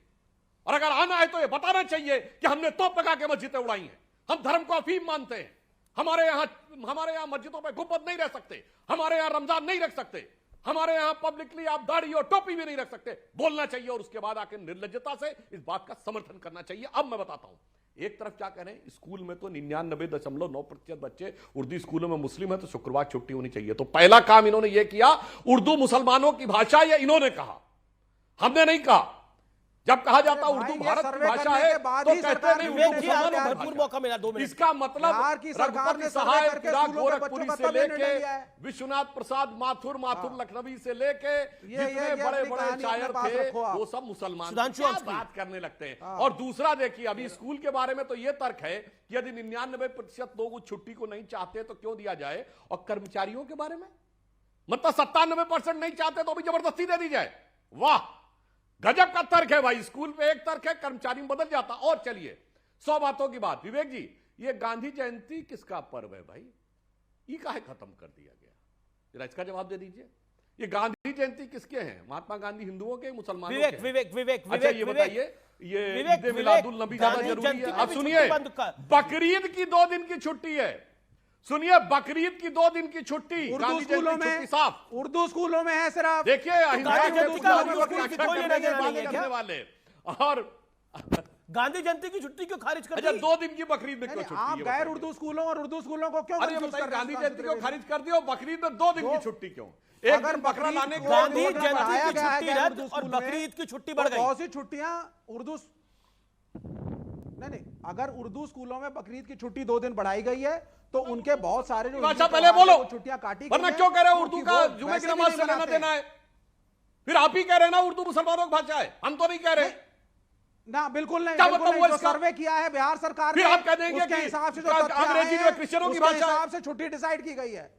और अगर आना है तो यह बताना चाहिए कि हमने तोप लगा के मस्जिदें उड़ाई हैं, हम धर्म को अफीम मानते हैं, हमारे यहां मस्जिदों पर गुंबद नहीं रह सकते, हमारे यहां रमजान नहीं रख सकते, हमारे यहां पब्लिकली आप दाढ़ी और टोपी भी नहीं रख सकते। बोलना चाहिए और उसके बाद आकर निर्लज्जता से इस बात का समर्थन करना चाहिए। अब मैं बताता हूं, एक तरफ क्या कह रहे हैं, स्कूल में तो 99.9% बच्चे उर्दू स्कूलों में मुस्लिम है तो शुक्रवार छुट्टी होनी चाहिए। तो पहला काम इन्होंने यह किया, उर्दू मुसलमानों की भाषा, यह इन्होंने कहा, हमने नहीं कहा। जब कहा जाता उर्दू भारत की भाषा है तो कहते नहीं उर्दू मुसलमानों की भरपूर मौका मिला 2 मिनट। इसका मतलब रघुपति सहाय, फिराक गोरखपुरी से लेके विश्वनाथ प्रसाद माथुर लखनवी से लेके जितने बड़े बड़े शायर थे वो सब मुसलमान बात करने लगते हैं। और दूसरा देखिए, अभी स्कूल के बारे में तो ये तर्क है कि यदि 99% लोग उस छुट्टी को नहीं चाहते तो क्यों दिया जाए, और कर्मचारियों के बारे में मतलब 97% नहीं चाहते तो भी जबरदस्ती दे दी जाए। वाह, गजब का तर्क है भाई। स्कूल पे एक तर्क है, कर्मचारी में बदल जाता। और चलिए 100 बातों की बात, विवेक जी, ये गांधी जयंती किसका पर्व है भाई? ये काहे खत्म कर दिया गया, जरा इसका जवाब दे दीजिए। ये गांधी जयंती किसके हैं? महात्मा गांधी हिंदुओं के, मुसलमानों के? विवेक अच्छा ये बताइए, ये ईद मिलादुल नबी ज्यादा जरूरी है? अब सुनिए, बकरीद की 2 दिन की छुट्टी है। सुनिए, बकरीद की 2 दिन की छुट्टी, उर्दू स्कूलों में साफ, उर्दू स्कूलों में है सिर्फ। देखिए वाले, और गांधी जयंती की छुट्टी क्यों खारिज कर दी? 2 दिन की बकरीद में क्यों छुट्टी? आप गैर उर्दू स्कूलों और उर्दू स्कूलों को क्यों गांधी जयंती को खारिज कर दिया, बकरीद में 2 दिन की छुट्टी क्यों? एक दिन बकरा लाने के गांधी जयंती की छुट्टी रद्द और बकरीद की छुट्टी बढ़ गई। बहुत सी छुट्टियां उर्दू नहीं, अगर उर्दू स्कूलों में बकरीद की छुट्टी 2 दिन बढ़ाई गई है तो उनके बहुत सारे जो अच्छा पहले बोलो, छुट्टियां काटी, वरना क्यों कह रहे हो उर्दू का जुमे की नमाज से लेना देना है? फिर आप ही कह रहे हैं ना उर्दू मुसलमानों की भाषा है, हम तो नहीं कह रहे ना। बिल्कुल नहीं, क्या मतलब वो सर्वे किया है बिहार सरकार ने, फिर आप कह देंगे उसके हिसाब से जो अंग्रेजी जो क्रिश्चियनों की भाषा हिसाब से छुट्टी डिसाइड की गई है।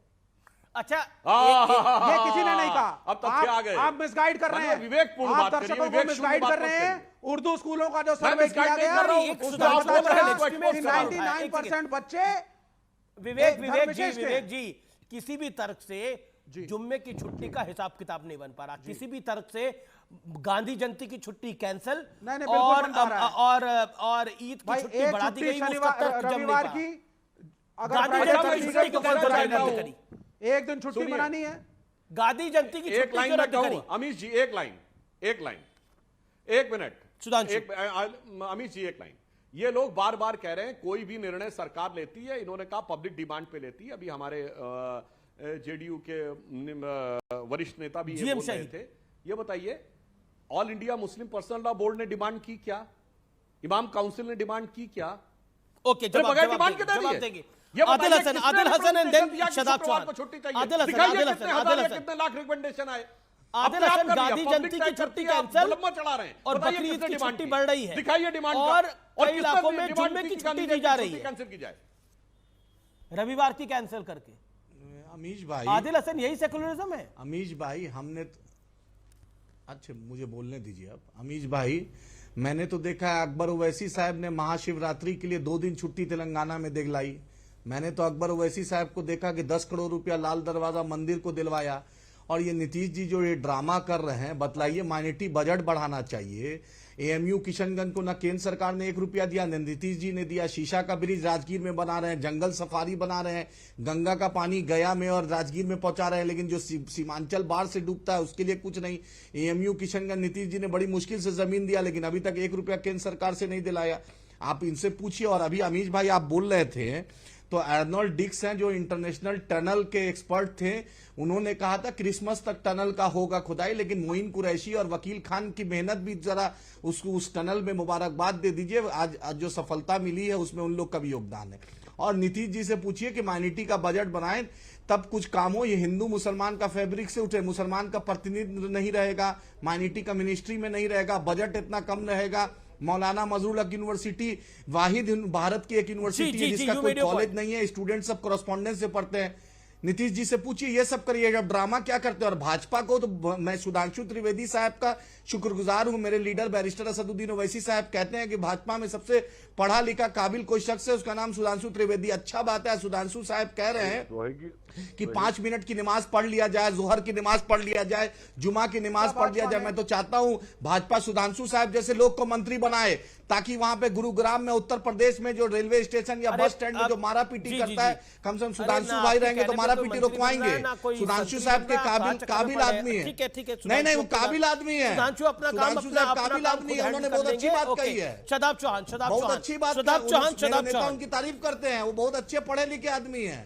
अच्छा, ये किसी ने नहीं कहा। अब तथ्य आ गए, आप मिसगाइड कर रहे हैं, विवेकपूर्ण आप दर्शकों को मिसगाइड कर रहे हैं। उर्दू स्कूलों का जो सर्वे किया गया, 99% बच्चे विवेक जी किसी भी तर्क से जुम्मे की छुट्टी का हिसाब किताब नहीं बन पा रहा, किसी भी तर्क से गांधी जयंती की छुट्टी कैंसिल और ईद की छुट्टी बढ़ा दी गई, रविवार की अगर एक दिन छुट्टी मनानी है, गांधी जयंती की एक लाइन में कहूं अमीश जी, एक लाइन 1 मिनट सुधांशु, अमीश जी एक लाइन। ये लोग बार बार कह रहे हैं कोई भी निर्णय सरकार लेती है, इन्होंने कहा पब्लिक डिमांड पे लेती है। अभी हमारे जेडीयू के वरिष्ठ नेता भी ये बोल रहे थे। ये बताइए, all India Muslim personal law board ने डिमांड की क्या? इमाम काउंसिल ने डिमांड की क्या? ओके, बगैर डिमांड के जवाब देंगे। Adil Hasan and then Shadab Chauhan. कितने लाख रिकमेंडेशन आए? आदिल हसन, गांधी जयंती की छुट्टी कैंसिल चला रहे हैं और बकरीद की छुट्टी बढ़ रही है, दिखाइए डिमांड, और कई इलाकों में जुम्मे की छुट्टी दी जा रही है, कैंसिल की जाए रविवार की कैंसिल करके। अमीश भाई, आदिल हसन, यही सेकुलरिज्म है? अमीश भाई, हमने अच्छा मुझे बोलने दीजिए आप। अमीश भाई, मैंने तो देखा है अकबर ओवैसी साहब ने महाशिवरात्रि के लिए 2 दिन छुट्टी तेलंगाना में दिलाई। मैंने तो अकबर ओवैसी साहब को देखा कि 10 करोड़ रुपया लाल दरवाजा मंदिर को दिलवाया। और ये नीतीश जी जो ये ड्रामा कर रहे हैं, बतलाइए, माइनॉरिटी बजट बढ़ाना चाहिए। एएमयू किशनगंज को ना केंद्र सरकार ने 1 रुपया दिया, न नीतीश जी ने दिया। शीशा का ब्रिज राजगीर में बना रहे हैं, जंगल सफारी बना रहे हैं, गंगा का पानी गया में और राजगीर में पहुंचा रहे हैं, लेकिन जो सीमांचल बाढ़ से डूबता है उसके लिए कुछ नहीं। एएमयू किशनगंज नीतीश जी ने बड़ी मुश्किल से जमीन दिया, लेकिन अभी तक 1 रुपया केंद्र सरकार से नहीं दिलाया। आप इनसे पूछिए। और अभी अमीश भाई आप बोल रहे थे तो अर्नोल्ड डिक्स हैं जो इंटरनेशनल टनल के एक्सपर्ट थे, उन्होंने कहा था क्रिसमस तक टनल का होगा खुदाई। लेकिन मोइन कुरैशी और वकील खान की मेहनत भी जरा उसको उस टनल में मुबारकबाद दे दीजिए। आज जो सफलता मिली है उसमें उन लोग का भी योगदान है। और नीतीश जी से पूछिए कि माइनॉरिटी का बजट बनाएं तब कुछ काम हो। ये हिंदू मुसलमान का फैब्रिक से उठे, मुसलमान का प्रतिनिधित्व नहीं रहेगा, माइनॉरिटी का मिनिस्ट्री में नहीं रहेगा, बजट इतना कम रहेगा। मौलाना मजरूल हक यूनिवर्सिटी वाहिद भारत की एक यूनिवर्सिटी है जिसका कोई कॉलेज नहीं है, स्टूडेंट सब कॉरेस्पॉन्डेंस से पढ़ते हैं। नीतीश जी से पूछिए, ये सब करिए, जब ड्रामा क्या करते हैं। और भाजपा को तो मैं सुधांशु त्रिवेदी साहब का शुक्रगुजार हूं, मेरे लीडर बैरिस्टर असदुद्दीन ओवैसी साहब कहते हैं कि भाजपा में सबसे पढ़ा लिखा काबिल कोई शख्स है, उसका नाम सुधांशु त्रिवेदी। अच्छा बात है, सुधांशु साहब कह रहे हैं कि 5 मिनट की नमाज पढ़ लिया जाए, जोहर की नमाज पढ़ लिया जाए, जुमा की नमाज पढ़ लिया जाए। मैं तो चाहता हूं भाजपा सुधांशु साहब जैसे लोग को मंत्री बनाए, ताकि वहां पे गुरुग्राम में, उत्तर प्रदेश में जो रेलवे स्टेशन या बस स्टैंड में जो मारा पीटी करता है, कम से कम सुधांशु भाई रहेंगे तो मारा कोई पीटी मंत्री रुकवाएंगे? बन रहा है, ना कोई सुधांशु संतरी साहब बन के रहा है, काबिल बात काबिल करना आदमी है। ठीक है ठीक है, नहीं वो सुधांशु काबिल आदमी है। सुधांशु अपना काम सुधांशु अपना साहब अपना काबिल काम आदमी खुद है, हैंडल उन्होंने कर बहुत अच्छी लेंगे। बात ओके, कही है। शदाब चौहान बहुत अच्छी बात शदाब मेरे चौहान नेता उनकी तारीफ करते हैं, वो बहुत अच्छे पढ़े लिखे आदमी हैं,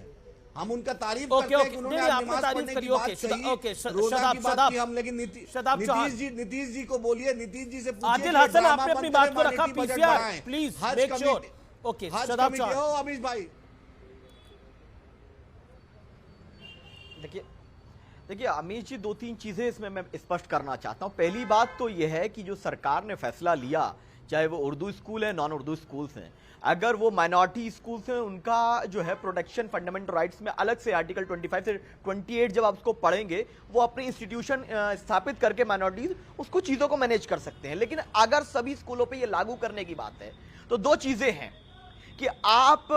हम उनका तारीफ ओके, करते हैं ओके, कि उन्होंने नहीं, आज आपने नमाज तारीफ पढ़ने करी, की ओके, बात कही, ओके, रोजा शदाब, की बात शदाब, की हम, लेकिन शदाब चौहान। नीतीश जी को बोलिए, नीतीश जी से पूछिए आदिल कि हसन, ड्रामा आपने अपनी बंद बात करें, को रखा, माइनॉरिटी बजट पीसीआर, बढ़ाएं। प्लीज हज मेक श्योर। कमेटी- ओके, हज शदाब कमेटी चौहान। हो अमीश भाई। देखिए अमीश जी, दो तीन चीजें इसमें मैं स्पष्ट करना चाहता हूं। पहली बात तो यह है कि जो सरकार ने फैसला लिया, चाहे वो उर्दू स्कूल है, नॉन उर्दू स्कूल्स हैं, अगर वो माइनॉरिटी स्कूल्स हैं, उनका जो है प्रोटेक्शन फंडामेंटल राइट्स में अलग से आर्टिकल 25 से 28 जब आप उसको पढ़ेंगे, वो अपनी इंस्टीट्यूशन स्थापित करके माइनॉरिटीज उसको चीजों को मैनेज कर सकते हैं। लेकिन अगर सभी स्कूलों पे ये लागू करने की बात है तो दो चीजें हैं कि आप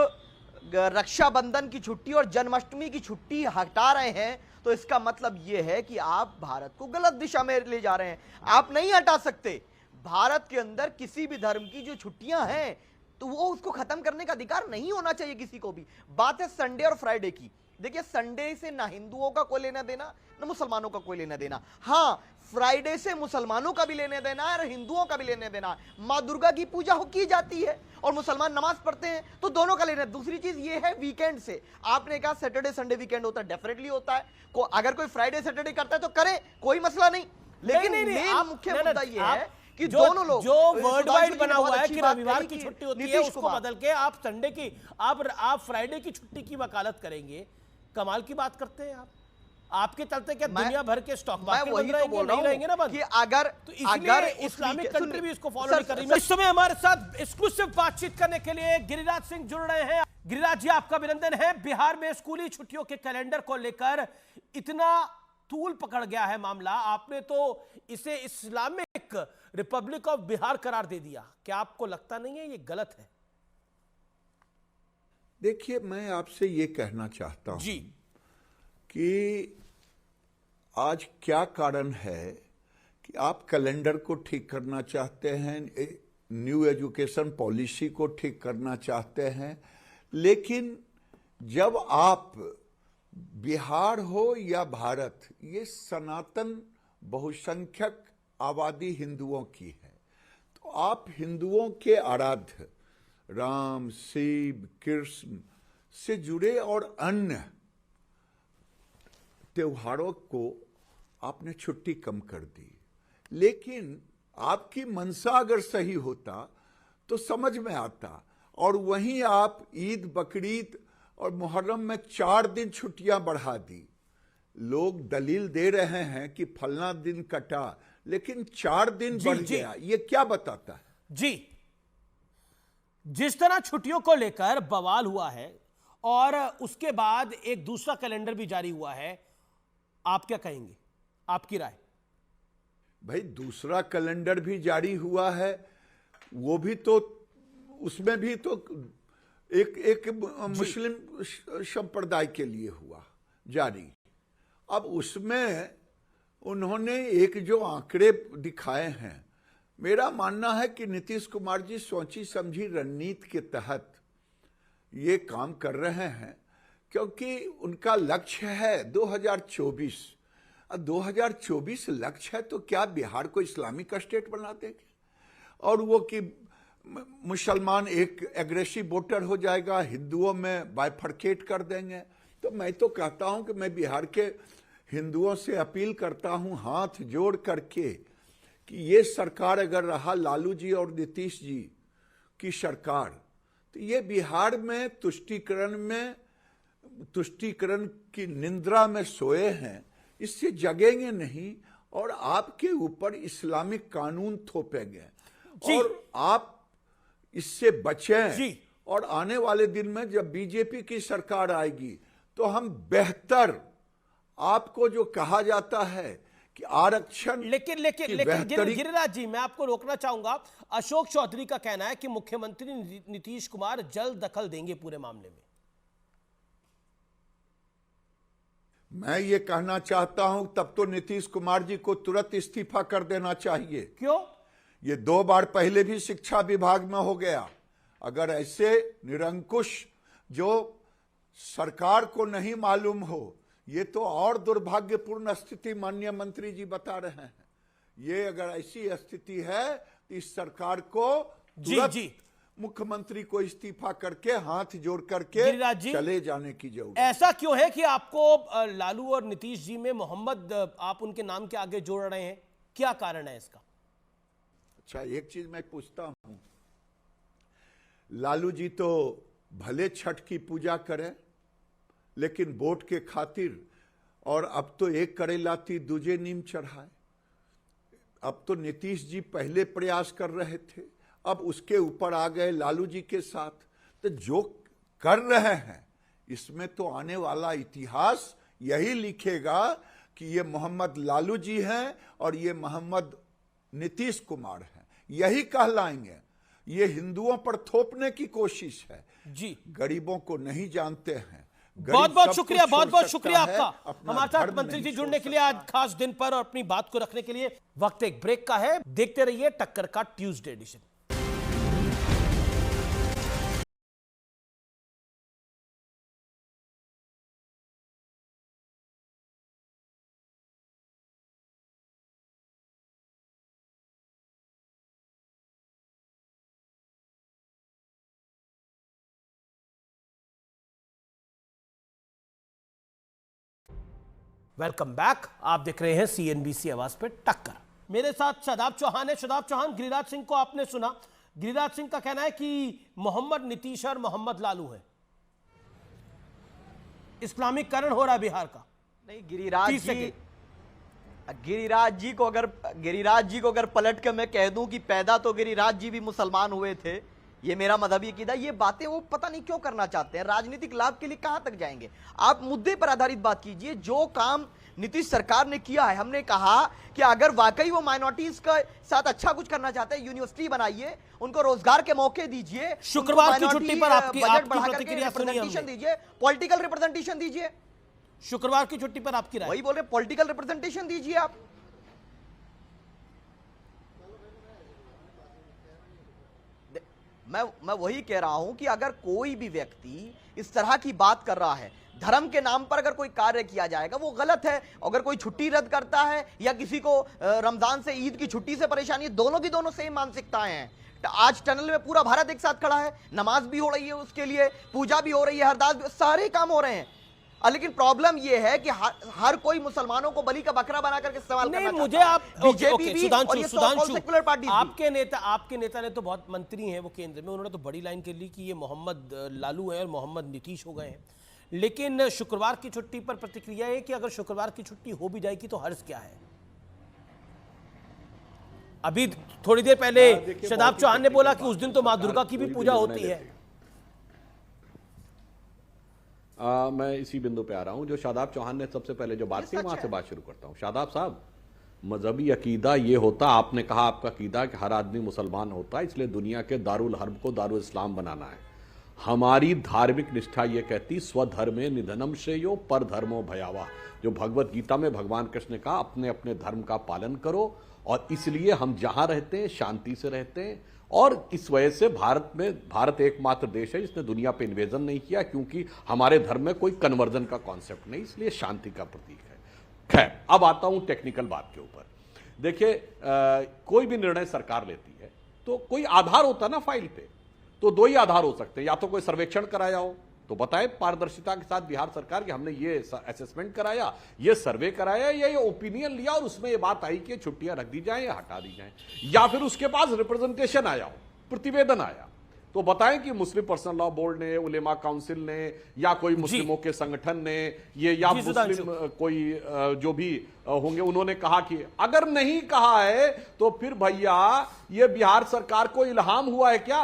रक्षाबंधन की छुट्टी और जन्माष्टमी की छुट्टी हटा रहे हैं, तो इसका मतलब यह है कि आप भारत को गलत दिशा में ले जा रहे हैं। आप नहीं हटा सकते। भारत के अंदर किसी भी धर्म की जो छुट्टियां हैं तो वो उसको खत्म करने का अधिकार नहीं होना चाहिए किसी को भी। बात है संडे और फ्राइडे की। देखिए संडे से ना हिंदुओं का कोई लेना देना, ना मुसलमानों का कोई लेना देना। हाँ, फ्राइडे से मुसलमानों का भी लेने देना है और हिंदुओं का भी लेने देना है। माँ दुर्गा की पूजा की जाती है और मुसलमान नमाज पढ़ते हैं, तो दोनों का लेना। दूसरी चीज ये है वीकेंड से, आपने कहा सैटरडे संडे वीकेंड होता है, डेफिनेटली होता है। अगर कोई फ्राइडे सैटरडे करता है तो करे, कोई मसला नहीं। लेकिन मेन मुख्य मुद्दा ये है कि दोनों लोग, जो वर्ल्ड वाइड बना हुआ है कि रविवार की छुट्टी होती है, उसको बदल के आप संडे की, आप फ्राइडे की छुट्टी की वकालत करेंगे। कमाल की बात करते हैं आप। आपके चलते क्या दुनिया भर के स्टॉक मार्केट बंद रहेंगे? नहीं रहेंगे ना बंद। कि अगर इस्लामिक कंट्री भी इसको फॉलो नहीं कर रही। इस समय हमारे साथ एक्सक्लूसिव बातचीत करने के लिए गिरिराज सिंह जुड़ रहे हैं। गिरिराज जी, आपका अभिनंदन है। बिहार में स्कूली छुट्टियों के कैलेंडर को लेकर इतना तूल पकड़ गया है मामला, आपने तो इसे इस्लामिक रिपब्लिक ऑफ बिहार करार दे दिया। क्या आपको लगता नहीं है ये गलत है? देखिए, मैं आपसे ये कहना चाहता हूं जी कि आज क्या कारण है कि आप कैलेंडर को ठीक करना चाहते हैं, न्यू एजुकेशन पॉलिसी को ठीक करना चाहते हैं, लेकिन जब आप बिहार हो या भारत, ये सनातन बहुसंख्यक आबादी हिंदुओं की है, तो आप हिंदुओं के आराध्य राम, शिव, कृष्ण से जुड़े और अन्य त्योहारों को आपने छुट्टी कम कर दी। लेकिन आपकी मनसा अगर सही होता तो समझ में आता, और वहीं आप ईद, बकरीद और मुहर्रम में 4 दिन छुट्टियां बढ़ा दी। लोग दलील दे रहे हैं कि फलना दिन कटा, लेकिन 4 दिन बढ़ गया। ये क्या बताता है? जी, जिस तरह छुट्टियों को लेकर बवाल हुआ है और उसके बाद एक दूसरा कैलेंडर भी जारी हुआ है, आप क्या कहेंगे? आपकी राय? भाई, दूसरा कैलेंडर भी जारी हुआ है, वो भी तो, उसमें भी तो एक मुस्लिम संप्रदाय के लिए हुआ जारी। अब उसमें उन्होंने एक जो आंकड़े दिखाए हैं, मेरा मानना है कि नीतीश कुमार जी सोची समझी रणनीति के तहत ये काम कर रहे हैं, क्योंकि उनका लक्ष्य है 2024। अब 2024 लक्ष्य है तो क्या बिहार को इस्लामिक स्टेट बना देंगे? और वो कि मुसलमान एक एग्रेसिव वोटर हो जाएगा, हिंदुओं में बाइफरकेट कर देंगे। तो मैं तो कहता हूं कि मैं बिहार के हिंदुओं से अपील करता हूं, हाथ जोड़ करके, कि ये सरकार अगर रहा लालू जी और नीतीश जी की सरकार, तो ये बिहार में तुष्टीकरण की निंद्रा में सोए हैं, इससे जगेंगे नहीं और आपके ऊपर इस्लामिक कानून थोपेंगे और आप इससे बचें। और आने वाले दिन में जब बीजेपी की सरकार आएगी तो हम बेहतर, आपको जो कहा जाता है कि आरक्षण, लेकिन गिरिराज जी, मैं आपको रोकना चाहूंगा। अशोक चौधरी का कहना है कि मुख्यमंत्री नीतीश कुमार जल्द दखल देंगे पूरे मामले में। मैं ये कहना चाहता हूं, तब तो नीतीश कुमार जी को तुरंत इस्तीफा कर देना चाहिए। क्यों? ये 2 बार पहले भी शिक्षा विभाग में हो गया। अगर ऐसे निरंकुश जो सरकार को नहीं मालूम हो, ये तो और दुर्भाग्यपूर्ण स्थिति माननीय मंत्री जी बता रहे हैं। ये अगर ऐसी स्थिति है तो इस सरकार को तुरंत मुख्यमंत्री को इस्तीफा करके हाथ जोड़ करके चले जाने की जरूरत। ऐसा क्यों है कि आपको लालू और नीतीश जी में मोहम्मद आप उनके नाम के आगे जोड़ रहे हैं, क्या कारण है इसका? अच्छा, एक चीज मैं पूछता हूं, लालू जी तो भले छठ की पूजा करें, लेकिन वोट के खातिर, और अब तो एक करेलाती दूजे नीम चढ़ाए। अब तो नीतीश जी पहले प्रयास कर रहे थे, अब उसके ऊपर आ गए लालू जी के साथ। तो जो कर रहे हैं इसमें तो आने वाला इतिहास यही लिखेगा कि ये मोहम्मद लालू जी हैं और ये मोहम्मद नीतीश कुमार हैं, यही कहलाएंगे। ये हिंदुओं पर थोपने की कोशिश है जी, गरीबों को नहीं जानते हैं। बहुत बहुत शुक्रिया, बहुत बहुत शुक्रिया आपका हमारे साथ मंत्री जी जुड़ने के लिए आज खास दिन पर और अपनी बात को रखने के लिए। वक्त एक ब्रेक का है, देखते रहिए टक्कर का ट्यूसडे एडिशन। वेलकम बैक, आप देख रहे हैं सीएनबीसी आवाज पे टक्कर। मेरे साथ शादाब चौहान है। शादाब चौहान, गिरिराज सिंह को आपने सुना। गिरिराज सिंह का कहना है कि मोहम्मद नीतीश और मोहम्मद लालू है, इस्लामीकरण हो रहा है बिहार का। नहीं, गिरिराज जी को अगर पलट के मैं कह दूं कि पैदा तो गिरिराज जी भी मुसलमान हुए थे, ये मेरा मजहबी अकीदा, ये बातें वो पता नहीं क्यों करना चाहते हैं, राजनीतिक लाभ के लिए कहां तक जाएंगे। आप मुद्दे पर आधारित बात कीजिए। जो काम नीतीश सरकार ने किया है, हमने कहा कि अगर वाकई वो माइनॉरिटीज के साथ अच्छा कुछ करना चाहते हैं, यूनिवर्सिटी बनाइए, उनको रोजगार के मौके दीजिए, शुक्रवार की छुट्टी पर आपकी प्रतिक्रिया रिप्रेजेंटेशन दीजिए, पॉलिटिकल रिप्रेजेंटेशन दीजिए। शुक्रवार की छुट्टी पर आपकी राय? वही बोल रहे, पॉलिटिकल रिप्रेजेंटेशन दीजिए आप। मैं वही कह रहा हूं कि अगर कोई भी व्यक्ति इस तरह की बात कर रहा है, धर्म के नाम पर अगर कोई कार्य किया जाएगा वो गलत है। अगर कोई छुट्टी रद्द करता है या किसी को रमजान से ईद की छुट्टी से परेशानी, दोनों की दोनों सेम मानसिकताएं हैं। आज टनल में पूरा भारत एक साथ खड़ा है, नमाज भी हो रही है उसके लिए, पूजा भी हो रही है, हरदास भी, सारे काम हो रहे हैं। लेकिन प्रॉब्लम यह है कि हर कोई मुसलमानों को बलि का बकरा बना करके इस्तेमाल करना चाहता है। मुझे आप बीजेपी भी और ये सेक्युलर पार्टी, आपके नेता ने तो बहुत मंत्री हैं वो केंद्र में, उन्होंने तो बड़ी लाइन कर ली कि ये मोहम्मद लालू है और मोहम्मद नीतीश हो गए हैं। लेकिन शुक्रवार की छुट्टी पर प्रतिक्रिया है कि अगर शुक्रवार की छुट्टी हो भी जाएगी तो हर्ज क्या है? अभी थोड़ी देर पहले शादाब चौहान ने बोला कि उस दिन तो मां दुर्गा की भी पूजा होती है। मैं इसी बिंदु पे आ रहा हूं जो शादाब चौहान ने सबसे पहले जो बात की, वहां से बात शुरू करता हूं। शादाब साहब, मजहबी अकीदा ये होता, आपने कहा आपका अकीदा कि हर आदमी मुसलमान होता है, इसलिए दुनिया के दारुल हर्ब को दारुल इस्लाम बनाना है। हमारी धार्मिक निष्ठा ये कहती, स्वधर्मे निधनम श्रेयो पर धर्मो भयावा, जो भगवत गीता में भगवान कृष्ण ने कहा, अपने अपने धर्म का पालन करो। और इसलिए हम जहां रहते हैं शांति से रहते हैं, और इस वजह से भारत एकमात्र देश है जिसने दुनिया पे इन्वेजन नहीं किया, क्योंकि हमारे धर्म में कोई कन्वर्जन का कॉन्सेप्ट नहीं, इसलिए शांति का प्रतीक है। खैर, अब आता हूं टेक्निकल बात के ऊपर। देखिए, कोई भी निर्णय सरकार लेती है तो कोई आधार होता है ना फाइल पे, तो दो ही आधार हो सकते हैं, या तो कोई सर्वेक्षण कराया हो तो बताए पारदर्शिता के साथ बिहार सरकार कि हमने ये असेसमेंट कराया, ये सर्वे कराया, या ये ओपिनियन लिया और उसमें ये बात आई कि छुट्टियां रख दी जाएं या हटा दी जाएं, या फिर उसके पास रिप्रेजेंटेशन आया हो, प्रतिवेदन आया, तो बताएं कि मुस्लिम पर्सनल लॉ बोर्ड ने, उलेमा काउंसिल ने, या कोई मुस्लिमों के संगठन ने, ये या मुस्लिम कोई जो भी होंगे, उन्होंने कहा कि अगर नहीं कहा है तो फिर भैया ये बिहार सरकार को इल्हाम हुआ है क्या,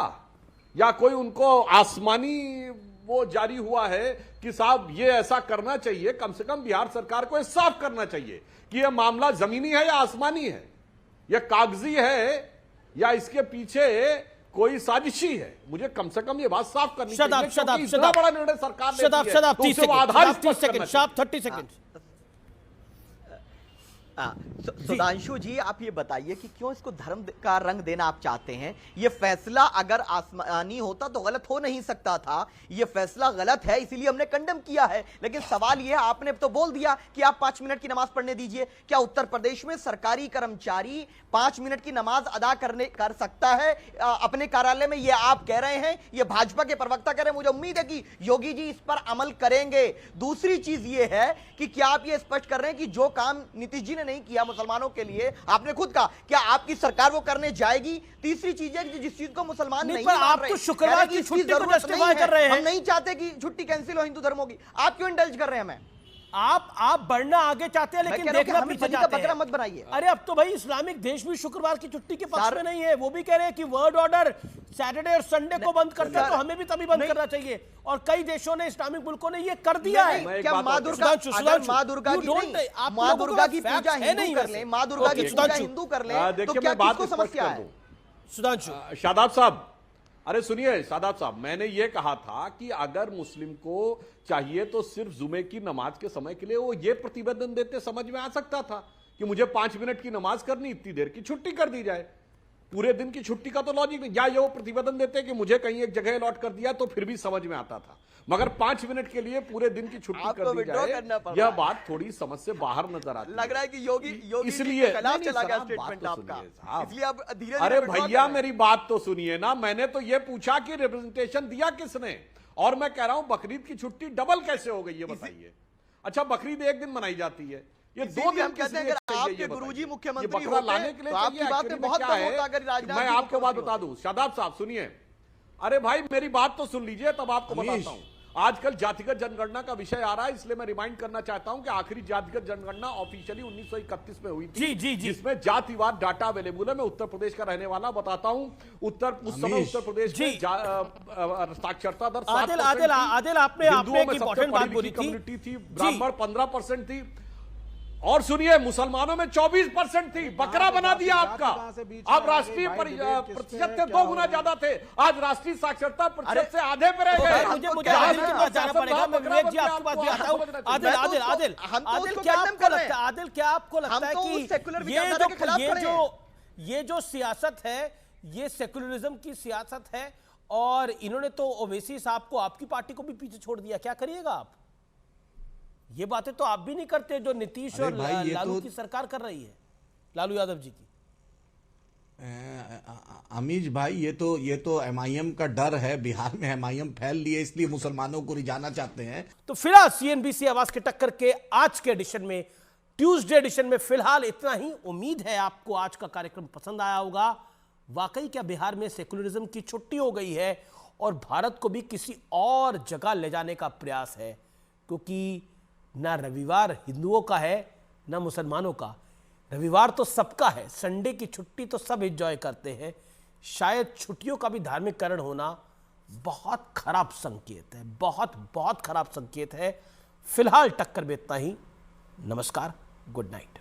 या कोई उनको आसमानी वो जारी हुआ है कि साहब ये ऐसा करना चाहिए। कम से कम बिहार सरकार को साफ करना चाहिए कि यह मामला जमीनी है या आसमानी है, यह कागजी है या इसके पीछे कोई साजिशी है। मुझे कम से कम ये बात साफ करनी चाहिए, इतना बड़ा निर्णय सरकार ने लिया है, तो उसे आधार स्पष्ट करना चाहिए। सुधांशु जी, आप ये बताइए कि क्यों इसको धर्म का रंग देना आप चाहते हैं? ये फैसला अगर आसमानी होता तो गलत हो नहीं सकता था। ये फैसला गलत है, इसीलिए हमने कंडेम किया है। लेकिन सवाल ये है, आपने तो बोल दिया कि आप 5 मिनट की नमाज पढ़ने दीजिए। क्या उत्तर प्रदेश में सरकारी कर्मचारी 5 मिनट की नमाज अदा कर सकता है अपने कार्यालय में? ये आप कह रहे हैं, ये भाजपा के प्रवक्ता कह रहे हैं। मुझे उम्मीद है कि योगी जी इस पर अमल करेंगे। दूसरी चीज ये है कि क्या आप ये स्पष्ट कर रहे हैं कि जो काम नीतीश जी ने नहीं किया मुसलमानों के लिए, आपने खुद कहा, क्या आपकी सरकार वो करने जाएगी? तीसरी चीज है कि जिस चीज को मुसलमान नहीं मान रहे, शुक्रवार की छुट्टी को जस्टिफाई कर रहे हैं। हम नहीं चाहते कि छुट्टी कैंसिल हो हिंदू धर्मों की। आप क्यों इंडल्ज कर रहे हैं? हमें आप बढ़ना आगे चाहते हैं, लेकिन देखना पीछे जाते हैं। बकरा मत बनाइए। अरे अब तो भाई इस्लामिक देश भी शुक्रवार की छुट्टी के पक्ष में नहीं है। वो भी कह रहे हैं कि वर्ल्ड ऑर्डर सैटरडे और संडे को बंद करता है, तो हमें भी तभी बंद करना चाहिए। और कई देशों ने, इस्लामिक मुल्कों ने ये कर दिया है। क्या माँ दुर्गा की पूजा हिंदू कर ले, माँ दुर्गा की पूजा हिंदू कर ले, तो क्या किसको समस्या है? सुधांशु, शादाब साहब, अरे सुनिए शादाब साहब, मैंने ये कहा था कि अगर मुस्लिम को चाहिए तो सिर्फ जुमे की नमाज के समय के लिए वो ये प्रतिवेदन देते, समझ में आ सकता था कि मुझे 5 मिनट की नमाज करनी, इतनी देर की छुट्टी कर दी जाए। पूरे दिन की छुट्टी का तो लॉजिक नहीं। या ये वो प्रतिवेदन देते कि मुझे कहीं एक जगह अलॉट कर दिया, तो फिर भी समझ में आता था। मगर 5 मिनट के लिए पूरे दिन की छुट्टी कर दी जाए, यह बात थोड़ी समझ से बाहर नजर आती है। लग रहा है कि योगी इसलिए खिलाफ चला गया स्टेटमेंट आपका, इसलिए अब धीरे धीरे। अरे भैया मेरी बात तो सुनिए ना, मैंने तो ये पूछा कि रिप्रेजेंटेशन दिया किसने, और मैं कह रहा हूं बकरीद की छुट्टी डबल कैसे हो गई ये बताइए। अच्छा, बकरीद एक दिन मनाई जाती है, ये 2 दिन कहते हैं। अगर आपके गुरुजी मुख्यमंत्री होते लाने के लिए, तो आपकी बात में बहुत कम होता। अगर मैं आपको बात बता दूं, शादाब साहब सुनिए, अरे भाई मेरी बात तो सुन लीजिए, तब आपको बताता हूं। आजकल जातिगत जनगणना का विषय आ रहा है, इसलिए मैं रिमाइंड करना चाहता हूं कि आखिरी जातिगत जनगणना ऑफिशियली 1931 में हुई थी, जिसमें जातिवार डाटा अवेलेबल है। मैं उत्तर प्रदेश का रहने वाला बताता हूं, उस समय उत्तर प्रदेश में साक्षरता दर 7% आपने एक इंपॉर्टेंट बात बोली थी, ब्राह्मण 15% थी, और सुनिए मुसलमानों में 24% थी। बकरा बना दिया आपका। आप राष्ट्रीय प्रतिशत थे 2 गुना ज्यादा थे, आज राष्ट्रीय साक्षरता प्रतिशत से आधे पे रह गए। मुझे आदिल के पास जाना पड़ेगा। मैं विवेक जी आपके पास भी आता हूं। आदिल क्या आपको लगता है कि ये जो सियासत है, ये सेकुलरिज्म की सियासत है, और इन्होंने तो ओवैसी साहब को, आपकी पार्टी को भी पीछे छोड़ दिया। क्या करिएगा आप? ये बातें तो आप भी नहीं करते जो नीतीश और लालू की सरकार कर रही है, लालू यादव जी की। अमीश भाई, ये तो MIM का डर है। बिहार में MIM फैल लिए, इसलिए मुसलमानों को रिझाना चाहते हैं। तो फिलहाल CNBC आवाज के टक्कर के आज के एडिशन में, ट्यूसडे एडिशन में फिलहाल इतना ही। उम्मीद है आपको आज का कार्यक्रम पसंद आया होगा। वाकई क्या बिहार में सेकुलरिज्म की छुट्टी हो गई है और भारत को भी किसी और जगह ले जाने का प्रयास है? क्योंकि ना रविवार हिंदुओं का है ना मुसलमानों का, रविवार तो सबका है। संडे की छुट्टी तो सब एंजॉय करते हैं। शायद छुट्टियों का भी धार्मिककरण होना बहुत खराब संकेत है, बहुत खराब संकेत है। फिलहाल टक्कर में इतना ही। नमस्कार, गुड नाइट।